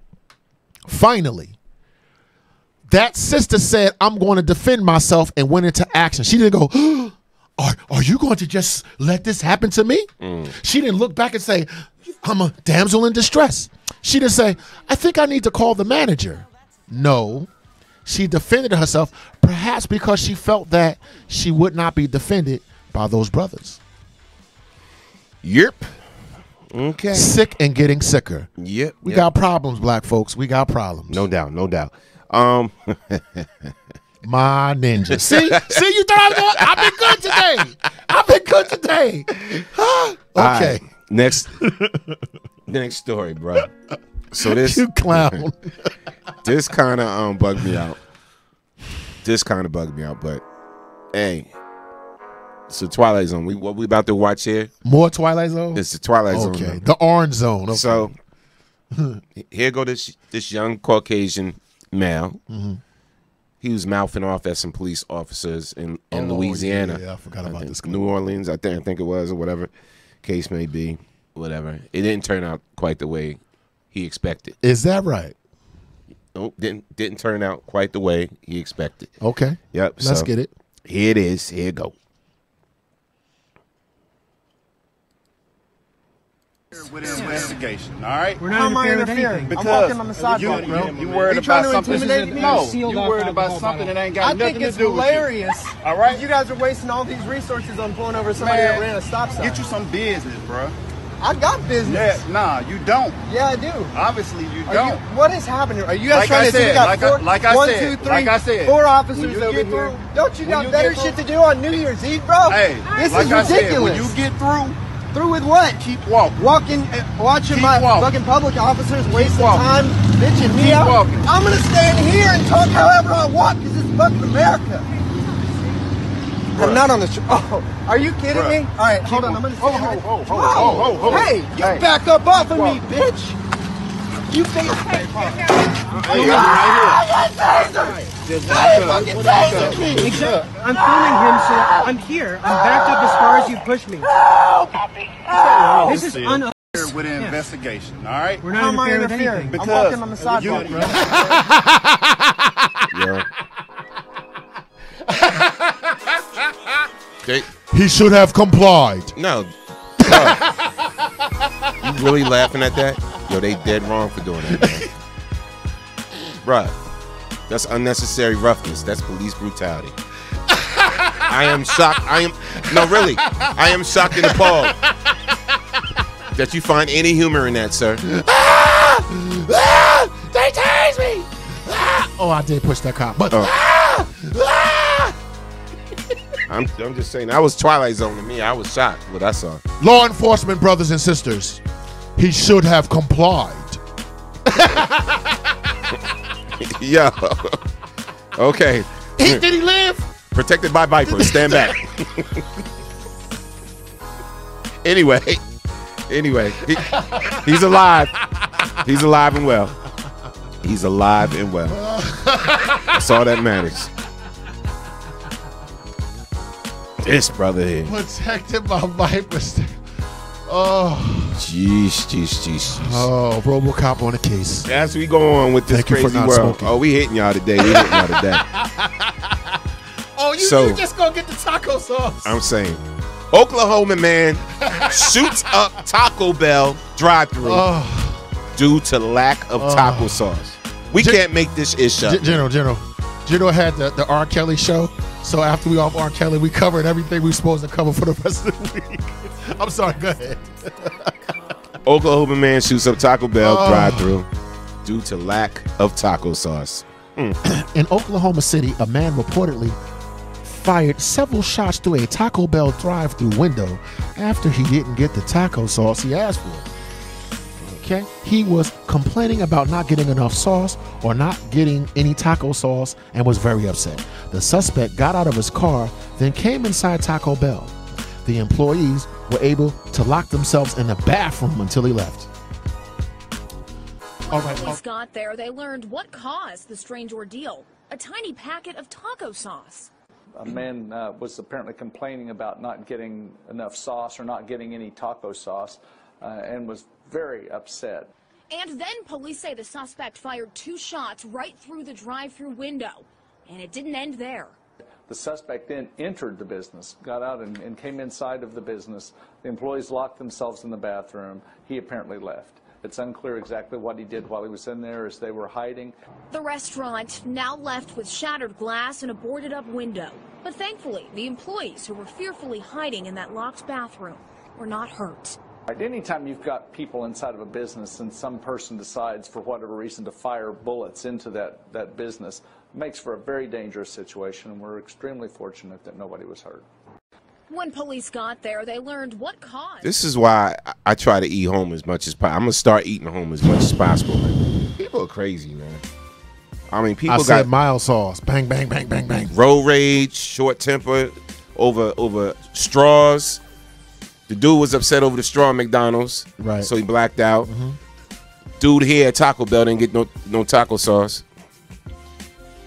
that sister said, I'm going to defend myself, and went into action. She didn't go, are you going to just let this happen to me? She didn't look back and say, I'm a damsel in distress. She didn't say, I think I need to call the manager. No, she defended herself, perhaps because she felt that she would not be defended by those brothers. Yep. Okay. Sick and getting sicker. Yep. We got problems, black folks. We got problems. No doubt. No doubt. My ninja. See, you thought I was going, I've been good today. Okay. Right. Next story, bro. So this you clown. This kind of bugged me out. But hey, it's the Twilight Zone. What we about to watch here? More Twilight Zone? It's the Twilight Zone. Okay. The Orange Zone. Okay. So here go this young Caucasian male. He was mouthing off at some police officers in Louisiana. Yeah, I forgot about this guy. New Orleans, I think it was, or whatever case may be. Whatever. It didn't turn out quite the way he expected. Is that right? Nope, didn't turn out quite the way he expected. Okay. Yep. Let's get it. Here it is. Here it go. With an investigation, all right? We're not interfering Because I'm walking on the sidewalk, bro. You worried about something? No, you worried about something that ain't got nothing to do with you. I think it's hilarious. All right? You guys are wasting all these resources on pulling over somebody that ran a stop sign. Get you some business, bro. I got business. Yeah, nah, you don't. Yeah, I do. Obviously, you don't. What is happening? Are you guys like trying to say we got like I said, 4 officers over here? Don't you got better shit to do on New Year's Eve, bro? Hey, this like is I ridiculous. Said, when you get through, Through with what? Keep walking. Watching my fucking public officers wasting time bitching me out. I'm gonna stand here and talk however I want because it's fucking America. I'm not on the show. Oh, are you kidding me? All right, hold on. I'm gonna stand Hey, you back up off of me, bitch. You think I'm filming him, so I'm here. I'm backed up as far as you push me. This is with an investigation, all right? We're not interfering. Because I'm walking on the sidewalk, bro. He should have complied. No. You really laughing at that? Yo, they dead wrong for doing that, man. Bruh, that's unnecessary roughness. That's police brutality. I am shocked. No, really. I am shocked and appalled that you find any humor in that, sir. They tased me. Oh, I did push that cop. But I'm just saying, that was Twilight Zone to me. I was shocked what I saw. Law enforcement brothers and sisters, he should have complied. Yo. Okay. Did he live? Protected by Viper. Stand back. Anyway, he's alive. He's alive and well. He's alive and well. That's all that matters. This brother here. Protected by Viper. Oh. Jeez. Oh, RoboCop on the case. As we go on with this crazy world. Smoking. Oh, we hitting y'all today. Oh, you just gonna get the taco sauce. I'm saying, Oklahoma man shoots up Taco Bell drive-thru due to lack of taco sauce. We can't make this issue up. General had the R. Kelly show. So after we off R. Kelly, we covered everything we were supposed to cover for the rest of the week. I'm sorry, go ahead. Oklahoma man shoots up Taco Bell drive-thru due to lack of taco sauce. In Oklahoma City, a man reportedly fired several shots through a Taco Bell drive-thru window after he didn't get the taco sauce he asked for. Okay, he was complaining about not getting enough sauce or not getting any taco sauce and was very upset. The suspect got out of his car, then came inside Taco Bell. The employees were able to lock themselves in the bathroom until he left. When police got there, they learned what caused the strange ordeal: a tiny packet of taco sauce. A man was apparently complaining about not getting enough sauce or not getting any taco sauce and was very upset. And then police say the suspect fired 2 shots right through the drive-thru window. And it didn't end there. The suspect then entered the business, got out and came inside of the business. The employees locked themselves in the bathroom. He apparently left. It's unclear exactly what he did while he was in there as they were hiding. The restaurant now left with shattered glass and a boarded up window. But thankfully, the employees who were fearfully hiding in that locked bathroom were not hurt. Anytime you've got people inside of a business and some person decides for whatever reason to fire bullets into that business, it makes for a very dangerous situation, and we're extremely fortunate that nobody was hurt. When police got there, they learned what caused. This is why I try to eat home as much as possible. I'm going to start eating home as much as possible. People are crazy, man. I mean, people got mild sauce. Bang, bang, bang, bang, bang. Road rage, short temper over straws. The dude was upset over the straw at McDonald's, right? So he blacked out. Dude here at Taco Bell didn't get no taco sauce.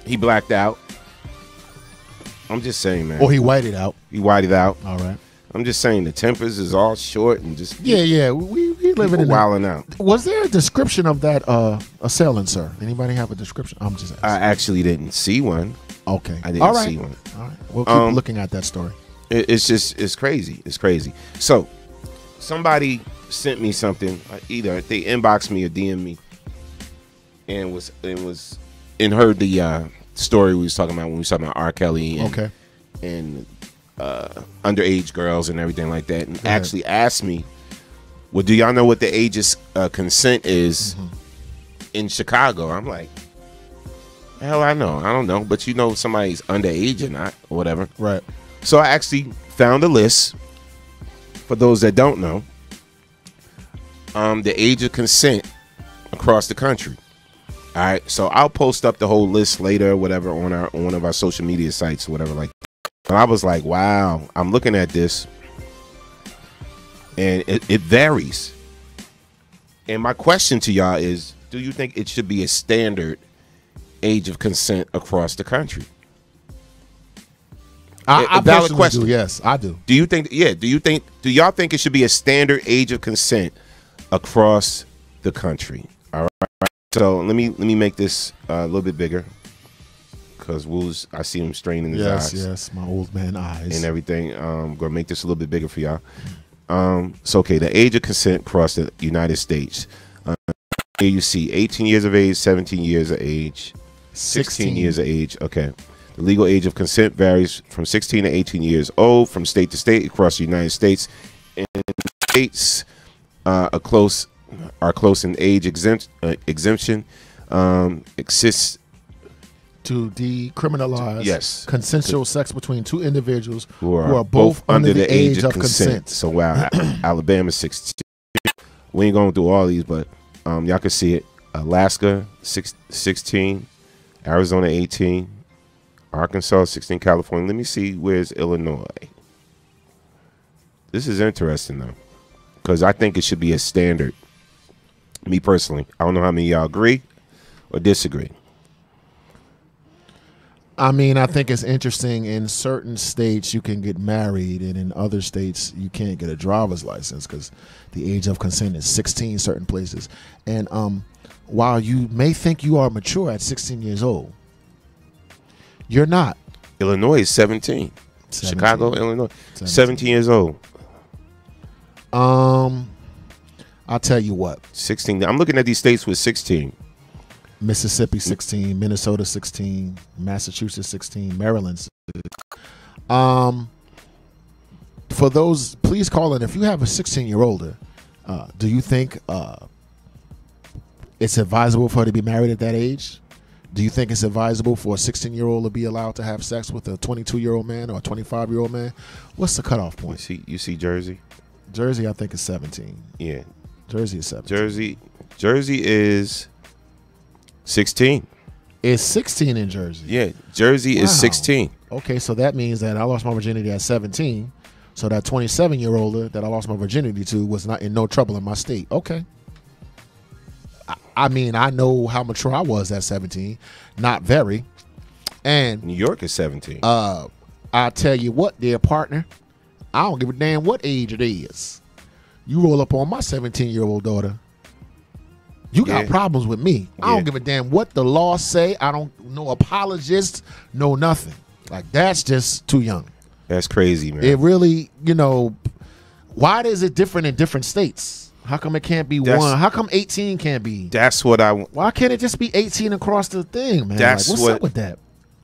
He blacked out. I'm just saying, man. Or he whited out. He whited out. All right. I'm just saying the tempers is all short and just yeah. We live in wilding out. Was there a description of that assailant, sir? Anybody have a description? I'm just asking. I actually didn't see one. Okay. I didn't see one. All right. We'll keep looking at that story. It's crazy. It's crazy. So somebody sent me something. Either they inboxed me or DM'd me, and heard the story we was talking about when we was talking about R. Kelly and underage girls and everything like that, and actually asked me, well, do y'all know what the age of consent is in Chicago? I'm like, hell, I know. I don't know, but you know if somebody's underage or not or whatever. Right. So I actually found a list for those that don't know, the age of consent across the country. All right, so I'll post up the whole list later, whatever, on one of our social media sites, or whatever like that. And I was like, wow, I'm looking at this, and it varies. And my question to y'all is, do you think it should be a standard age of consent across the country? I valid question. Yes, I do. Do you think? Yeah. Do y'all think it should be a standard age of consent across the country? All right. So let me make this a little bit bigger, because I see him straining his eyes. Yes, my old man eyes and everything. Gonna make this a little bit bigger for y'all. So okay, the age of consent across the United States. Here you see 18 years of age, 17 years of age, 16 years of age. Okay. The legal age of consent varies from 16 to 18 years old from state to state across the United States. And states are close in age exemption exists to decriminalize consensual sex between two individuals who are both under the age of consent. So wow, Alabama 16. We ain't going through all these, but y'all can see it. Alaska 16, Arizona 18, Arkansas 16, California. Let me see, where's Illinois? This is interesting though, because I think it should be a standard. Me personally, I don't know how many of y'all agree or disagree. I mean, I think it's interesting. In certain states, you can get married, and in other states, you can't get a driver's license because the age of consent is 16 certain places. And while you may think you are mature at 16 years old, you're not. Illinois is 17. Chicago, Illinois, 17 years old. I'll tell you what. 16. I'm looking at these states with 16. Mississippi 16, Minnesota 16, Massachusetts 16, Maryland 16. For those, please call in if you have a 16-year-older. Do you think it's advisable for her to be married at that age? Do you think it's advisable for a 16-year-old to be allowed to have sex with a 22-year-old man or a 25-year-old man? What's the cutoff point? You see Jersey? Jersey, I think, is 17. Yeah. Jersey is 17. Jersey is 16. It's 16 in Jersey. Yeah, Jersey is 16. Okay, so that means that I lost my virginity at 17. So that 27-year-old that I lost my virginity to was not in no trouble in my state. Okay. I mean, I know how mature I was at 17. Not very. And New York is 17. I tell you what, dear partner, I don't give a damn what age it is. You roll up on my 17-year-old daughter, you got problems with me. I don't give a damn what the law say. I don't no apologist, no nothing. Like, that's just too young. That's crazy, man. It really, why is it different in different states? How come it can't be one? How come 18 can't be? That's what Why can't it just be 18 across the thing, man? That's what's up with that?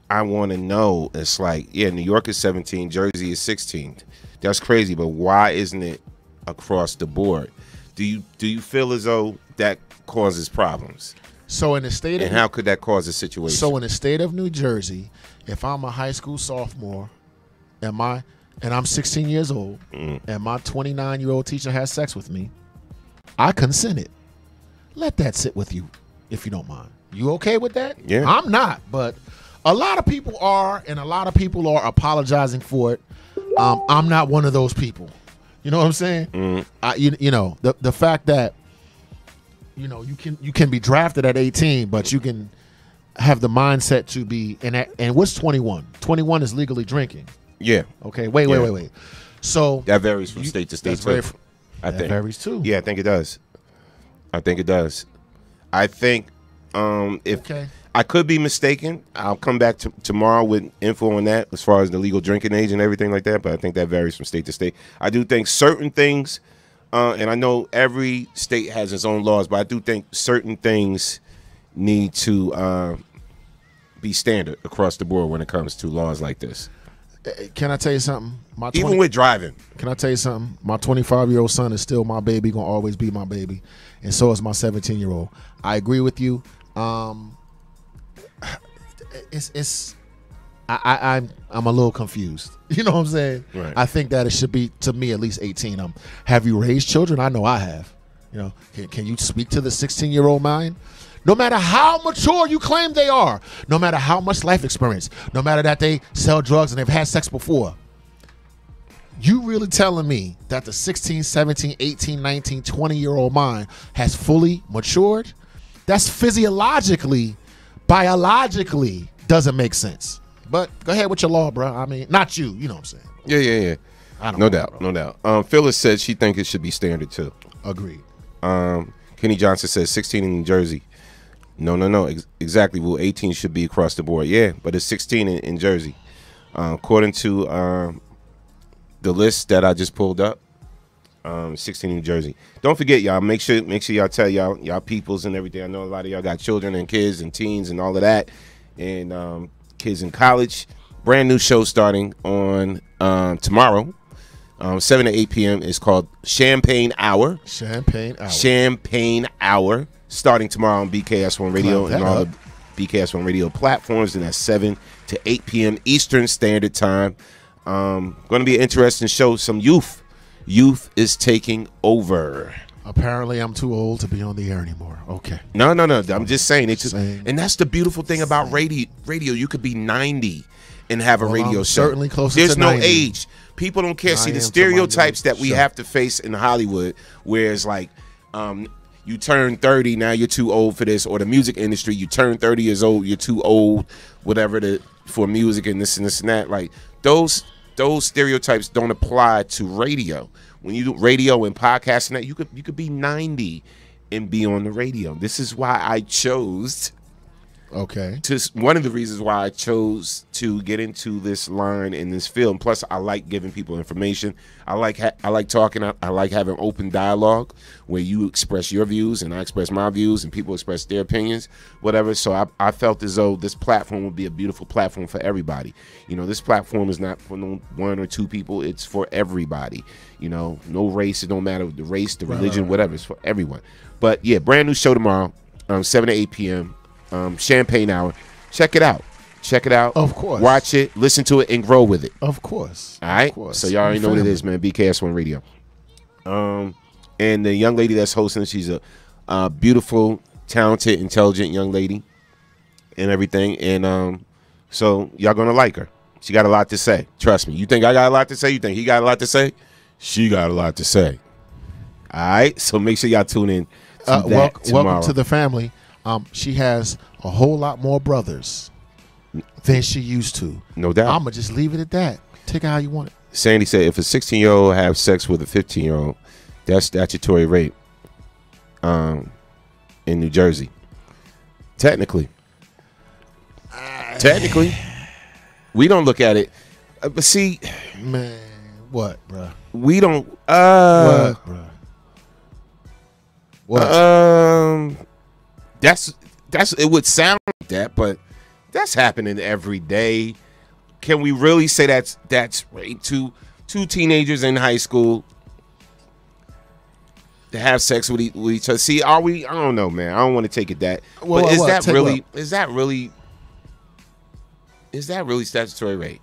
I want to know. It's like, New York is 17, Jersey is 16. That's crazy, but why isn't it across the board? Do you feel as though that causes problems? So in the state of how could that cause a situation? So in the state of New Jersey, if I'm a high school sophomore, and I'm 16 years old, and my 29-year-old teacher has sex with me, I consented. Let that sit with you, if you don't mind. You okay with that? Yeah. I'm not, but a lot of people are, and a lot of people are apologizing for it. I'm not one of those people. You know what I'm saying? The fact that you can be drafted at 18, but you can have the mindset to be and what's 21? 21 is legally drinking. Yeah. Okay. Wait. So that varies from state to state too. That varies too. Yeah, I think it does. I think if I could be mistaken, I'll come back tomorrow with info on that as far as the legal drinking age and everything like that. But I think that varies from state to state. I do think certain things, and I know every state has its own laws, but I do think certain things need to be standard across the board when it comes to laws like this. Can I tell you something? Even with driving. Can I tell you something? My 25-year-old son is still my baby, gonna always be my baby, and so is my 17-year-old. I agree with you. It's I'm a little confused. You know what I'm saying? Right. I think that it should be, to me, at least 18. Have you raised children? I know I have. You know, can you speak to the 16-year-old mind? No matter how mature you claim they are, no matter how much life experience, no matter that they sell drugs and they've had sex before, you really telling me that the 16, 17, 18, 19, 20-year-old mind has fully matured? That's physiologically, biologically doesn't make sense. But go ahead with your law, bro. I mean, not you. You know what I'm saying? Yeah. I don't No know, doubt, bro. no doubt. Phyllis said she thinks it should be standard too. Agreed. Kenny Johnson says 16 in New Jersey. No. Exactly. Well, 18 should be across the board. Yeah, but it's 16 in Jersey. According to the list that I just pulled up, 16 in New Jersey. Don't forget, y'all. Make sure y'all tell y'all peoples and everything. I know a lot of y'all got children and kids and teens and all of that, and kids in college. Brand new show starting on tomorrow. 7 to 8 p.m. It's called Champagne Hour. Champagne Hour. Starting tomorrow on BKS1 Radio and all the BKS1 Radio platforms. And that's 7 to 8 p.m. Eastern Standard Time. Going to be an interesting show. Some youth. Youth is taking over. Apparently, I'm too old to be on the air anymore. Okay. No. I'm just saying. And that's the beautiful thing about radio. You could be 90 and have a radio I'm show. Certainly closer There's to no 90. age. People don't care. See, the I am to stereotypes my that we show. have to face in Hollywood, where it's like, you turn 30, now you're too old for this, or the music industry, you turn 30 years old, you're too old, whatever, for music and this and that. Like those stereotypes don't apply to radio. When you do radio and podcasting, that you could be 90 and be on the radio. This is why I chose. Okay. One of the reasons why I chose to get into this line in this field. Plus, I like giving people information. I like talking. I like having open dialogue where you express your views and I express my views and people express their opinions, whatever. So I felt as though this platform would be a beautiful platform for everybody. You know, this platform is not for no one or two people. It's for everybody. You know, no race. It don't matter the race, the religion, whatever. It's for everyone. But yeah, brand new show tomorrow, 7 to 8 p.m. Champagne Hour. Check it out. Of course. Watch it, listen to it, and grow with it. Of course. All right. Of course. So y'all already know what it is, man. BKS1 Radio. And the young lady that's hosting, she's a beautiful, talented, intelligent young lady, and everything. And so y'all gonna like her. She got a lot to say. Trust me. You think I got a lot to say? You think he got a lot to say? She got a lot to say. All right. So make sure y'all tune in. Welcome to the family. She has a whole lot more brothers than she used to. No doubt. I'm going to just leave it at that. Take it how you want it. Sandy said if a 16-year-old have sex with a 15-year-old, that's statutory rape in New Jersey. Technically. We don't look at it. But see. Man, what, bruh? We don't. What, bruh? What? That's it would sound like that, but that's happening every day. Can we really say that's rape? Two teenagers in high school to have sex with each other. See, are we? I don't know, man. I don't want to take it that. But is that really statutory rape?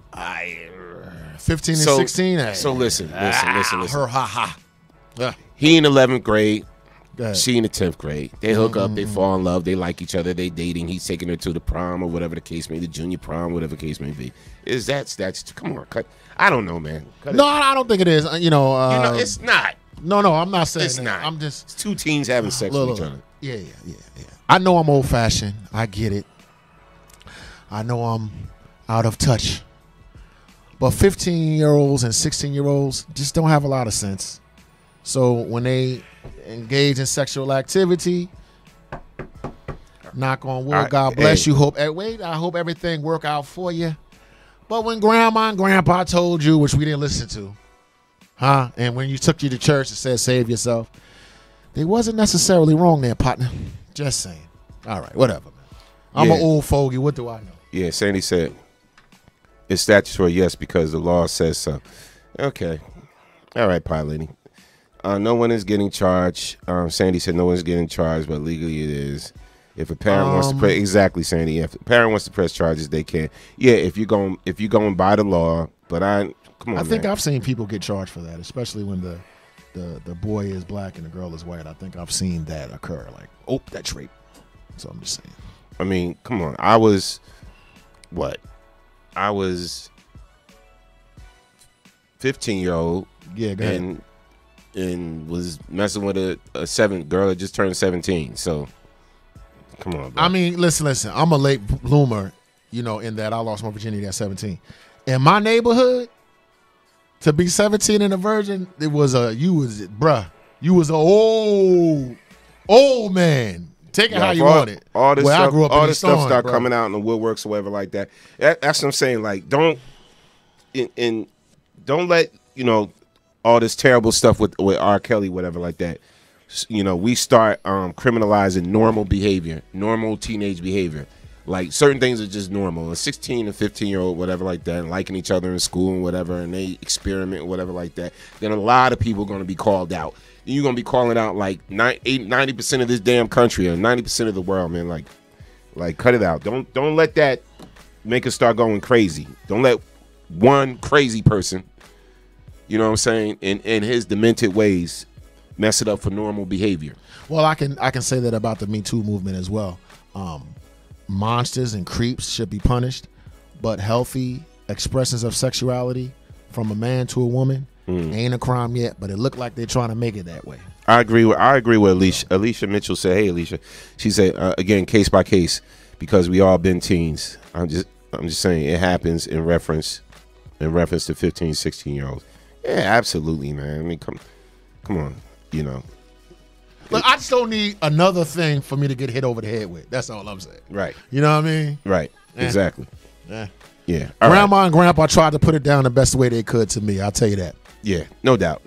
15 and 16. So listen. Her ha ha. He in 11th grade. Go She in the 10th grade. They hook up, they fall in love, they like each other, they dating. He's taking her to the prom or whatever the case may be, the junior prom, whatever the case may be. Is that's come on, cut. I don't know, man. No, I don't think it is. You know, it's not. No, I'm not saying it's that. not. I'm just it's two teens having sex with each other. Yeah. I know I'm old fashioned. I get it. I know I'm out of touch. But 15-year-olds and 16-year-olds just don't have a lot of sense. So when they engage in sexual activity, knock on wood, God bless you. I hope everything work out for you. But when grandma and grandpa told you, which we didn't listen to, and when you took you to church and said save yourself, they wasn't necessarily wrong there, partner. Just saying. All right, whatever, man. I'm an old fogey. What do I know? Yeah, Sandy said it's statutory, yes, because the law says so. Okay. All right, pie lady. No one is getting charged. Sandy said no one's getting charged, but legally it is. If a parent wants to press, exactly, Sandy. If a parent wants to press charges, they can. Yeah, if you're going by the law. But come on. I think I've seen people get charged for that, especially when the boy is black and the girl is white. I think I've seen that occur. Like, oh, that's rape. So I'm just saying. I mean, come on. I was 15-year-old. Yeah, go ahead. And was messing with a girl that just turned 17. So. Come on, bro. I mean, listen. I'm a late bloomer, in that I lost my virginity at 17. In my neighborhood, to be 17 and a virgin, you was a old man. Take it how you want it. All this stuff start coming out in the woodworks or whatever like that. That's what I'm saying. Like, don't let all this terrible stuff with R. Kelly, whatever like that. We start criminalizing normal behavior, normal teenage behavior. Like, certain things are just normal. A 16 and 15-year-old, whatever like that, and liking each other in school and whatever, and they experiment, whatever like that, then a lot of people are going to be called out. And you're going to be calling out like 90% of this damn country or 90% of the world, man. Like cut it out. Don't let that make us start going crazy. Don't let one crazy person, you know what I'm saying, in his demented ways, mess it up for normal behavior. Well, I can say that about the Me Too movement as well. Monsters and creeps should be punished, but healthy expressions of sexuality from a man to a woman ain't a crime yet. But it looked like they're trying to make it that way. I agree with Alicia. Alicia Mitchell said, "Hey, Alicia," she said, again, case by case, because we all been teens. I'm just saying it happens in reference to 15, 16-year-olds. Yeah, absolutely, man. I mean, come on. But I just don't need another thing for me to get hit over the head with. That's all I'm saying. Right. You know what I mean? Right. Exactly. Yeah. Yeah. Grandma and Grandpa tried to put it down the best way they could to me. I'll tell you that. Yeah. No doubt.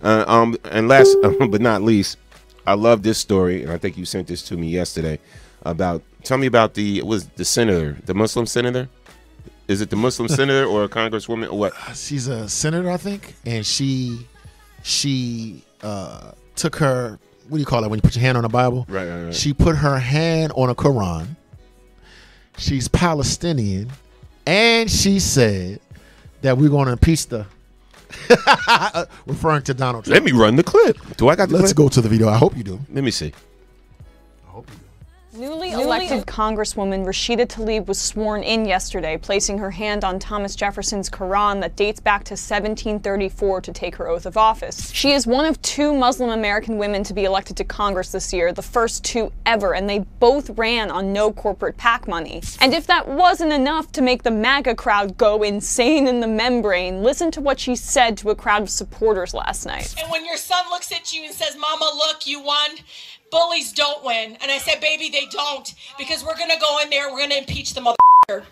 And last but not least, I love this story, and I think you sent this to me yesterday. Tell me about the senator, the Muslim senator. Is it the Muslim senator or a congresswoman or what? She's a senator, I think, and she took her. What do you call it when you put your hand on a Bible? Right. She put her hand on a Quran. She's Palestinian, and she said that we're going to impeach the. Referring to Donald Trump. Let me run the clip. Do I got the clip? Let's go to the video. I hope you do. Let me see. Newly elected Congresswoman Rashida Tlaib was sworn in yesterday, placing her hand on Thomas Jefferson's Quran that dates back to 1734 to take her oath of office. She is one of 2 Muslim American women to be elected to Congress this year, the first 2 ever, and they both ran on no corporate PAC money. And if that wasn't enough to make the MAGA crowd go insane in the membrane, listen to what she said to a crowd of supporters last night. And when your son looks at you and says, "Mama, look, you won," bullies don't win. And I said, baby, they don't. Because we're going to go in there, we're going to impeach the motherfucker.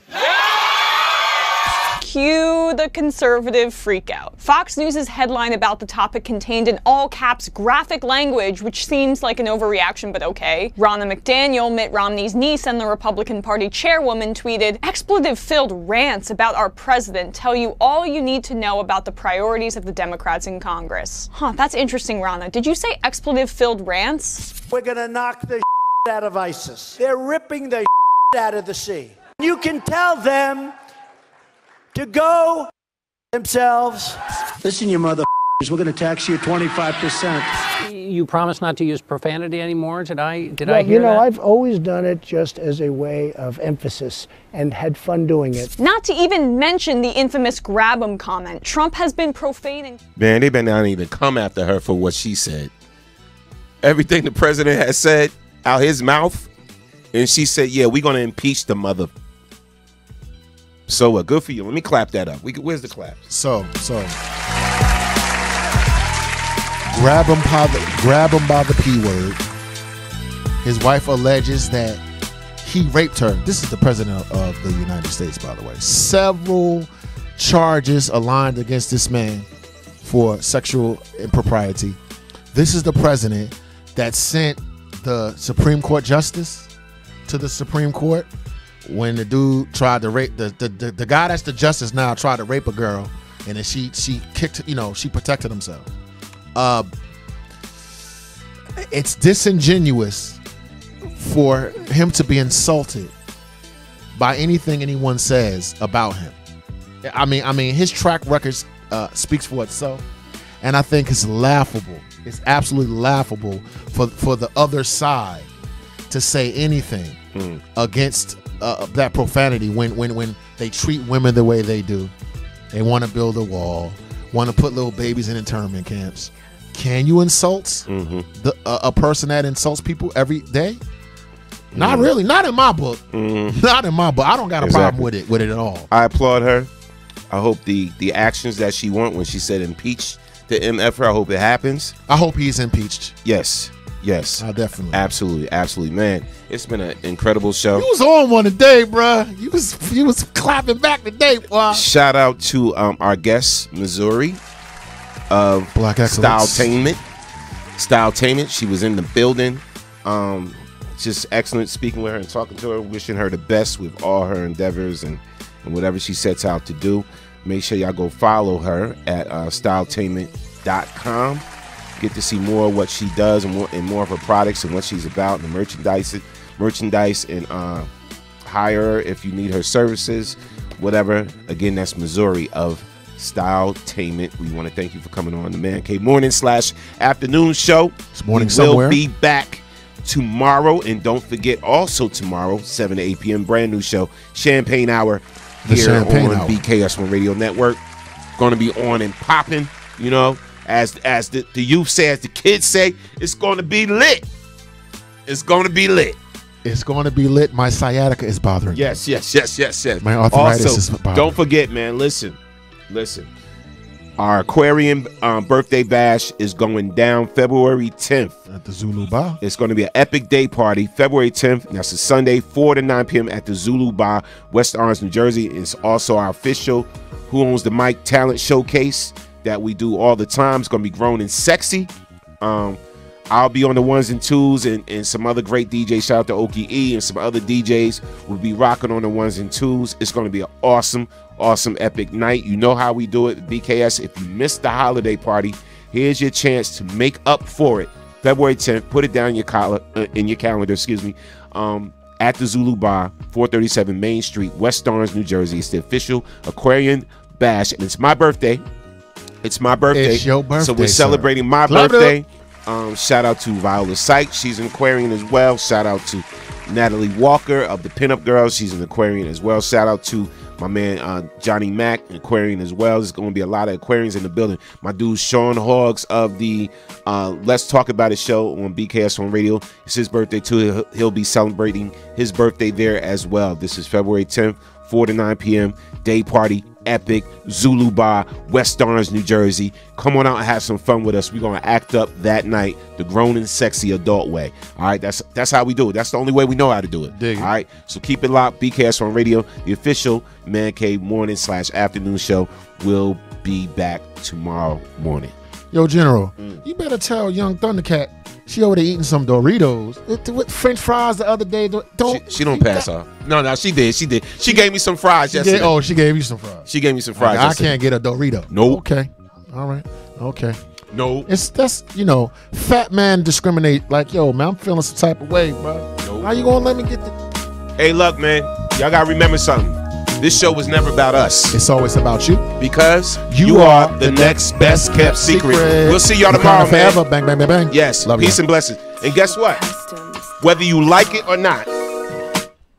Cue the conservative freakout. Fox News' headline about the topic contained in all caps graphic language, which seems like an overreaction, but okay. Ronna McDaniel, Mitt Romney's niece and the Republican Party chairwoman, tweeted, "Expletive-filled rants about our president tell you all you need to know about the priorities of the Democrats in Congress." Huh, that's interesting, Ronna. Did you say expletive-filled rants? We're gonna knock the out of ISIS. They're ripping the out of the sea. You can tell them to go themselves. Listen, you motherfuckers, we're going to tax you 25%. You promised not to use profanity anymore. Did I hear that? You know, I've always done it just as a way of emphasis and had fun doing it. Not to even mention the infamous grab 'em comment. Trump has been profaning. Man, they better not even come after her for what she said. Everything the president has said out his mouth, and she said, yeah, we're going to impeach the mother. So good for you. Let me clap that up. Where's the clap? So grab him by the P word. His wife alleges that he raped her. This is the president of the United States, by the way. Several charges aligned against this man for sexual impropriety. This is the president that sent the Supreme Court justice to the Supreme Court when the dude tried to rape the guy that's the justice now tried to rape a girl, and then she kicked, she protected himself. It's disingenuous for him to be insulted by anything anyone says about him. I mean, his track record speaks for itself, and I think it's laughable. It's absolutely laughable for the other side to say anything against that profanity when they treat women the way they do. They want to build a wall, want to put little babies in internment camps. Can you insult a person that insults people every day? Not really. Not in my book. Not in my book. I don't got a problem with it at all. I applaud her. I hope the actions that she want when she said impeach the MFer, I hope it happens. I hope he's impeached. Yes. Definitely. Absolutely, man. It's been an incredible show. You was on one today, bruh. You was clapping back today, boy. Shout out to our guest, Missouri, of Black Excellence. Styletament. She was in the building. Just excellent speaking with her and talking to her, wishing her the best with all her endeavors and whatever she sets out to do. Make sure y'all go follow her at styletament.com. Get to see more of what she does and more of her products and what she's about, and the merchandise, and hire her if you need her services, whatever. Again, that's Missouri of Styletament. We want to thank you for coming on the Man Cave morning / afternoon show. It's morning we somewhere. will be back tomorrow, and don't forget also tomorrow 7 to 8 p.m. brand new show, Champagne Hour, here on BKS1 Radio Network. Going to be on and popping, you know. As the youth say, as the kids say, it's going to be lit. It's going to be lit. It's going to be lit. My sciatica is bothering me. Yes. My arthritis also, is bothering don't forget, man, listen. Our Aquarian birthday bash is going down February 10th. At the Zulu Bar. It's going to be an epic day party, February 10th. That's a Sunday, 4 to 9 p.m. at the Zulu Bar, West Orange, New Jersey. It's also our official Who Owns the Mic talent showcase that we do all the time. It's going to be grown and sexy. I'll be on the ones and twos, and some other great DJs. Shout out to Okie E and some other DJs will be rocking on the ones and twos. It's going to be an awesome epic night. You know how we do it, BKS. If you missed the holiday party, here's your chance to make up for it. February 10th, put it down in your calendar, at the Zulu Bar, 437 Main Street, West Orange, New Jersey. It's the official Aquarian Bash, and it's my birthday. It's my birthday. It's your birthday, so we're celebrating my birthday. Shout out to Viola Sykes. She's an Aquarian as well. Shout out to Natalie Walker of the Pinup Girls. She's an Aquarian as well. Shout out to my man Johnny Mack, an Aquarian as well. There's going to be a lot of Aquarians in the building. My dude Sean Hoggs of the Let's Talk About It show on BKS1 Radio. It's his birthday too. He'll be celebrating his birthday there as well. This is February 10th, 4 to 9 p.m. Day party. Epic, Zulu Bar, West Orange, New Jersey. Come on out and have some fun with us. We're going to act up that night the grown and sexy adult way. All right, that's how we do it. That's the only way we know how to do it. All right, so keep it locked. BKS1 Radio, the official Man Cave morning / afternoon show, will be back tomorrow morning. Yo, General, you better tell young Thundercat she over there eating some Doritos with French fries the other day. She don't pass off. No, she did. She gave me some fries yesterday. She gave you some fries. She gave me some fries. I can't get a Dorito. Nope. Okay. All right. Okay. No. That's fat man discriminate. Like, yo, man, I'm feeling some type of way, bro. Nope. How you gonna let me get the? Hey, look, man. Y'all gotta remember something. This show was never about us. It's always about you. Because you are the next best kept secret. We'll see y'all tomorrow, man. Forever. Bang, bang, bang, bang. Yes. Love Peace you. and blessings. And guess what? Whether you like it or not,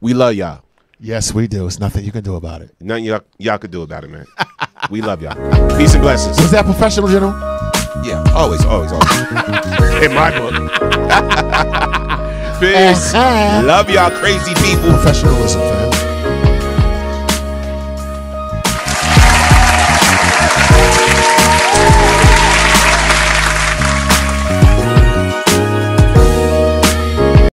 we love y'all. Yes, we do. It's nothing you can do about it. Nothing y'all could do about it, man. We love y'all. Peace and blessings. Was that professional, General? Yeah. Always. In my book. Peace. Love y'all, crazy people. Professionalism, fam.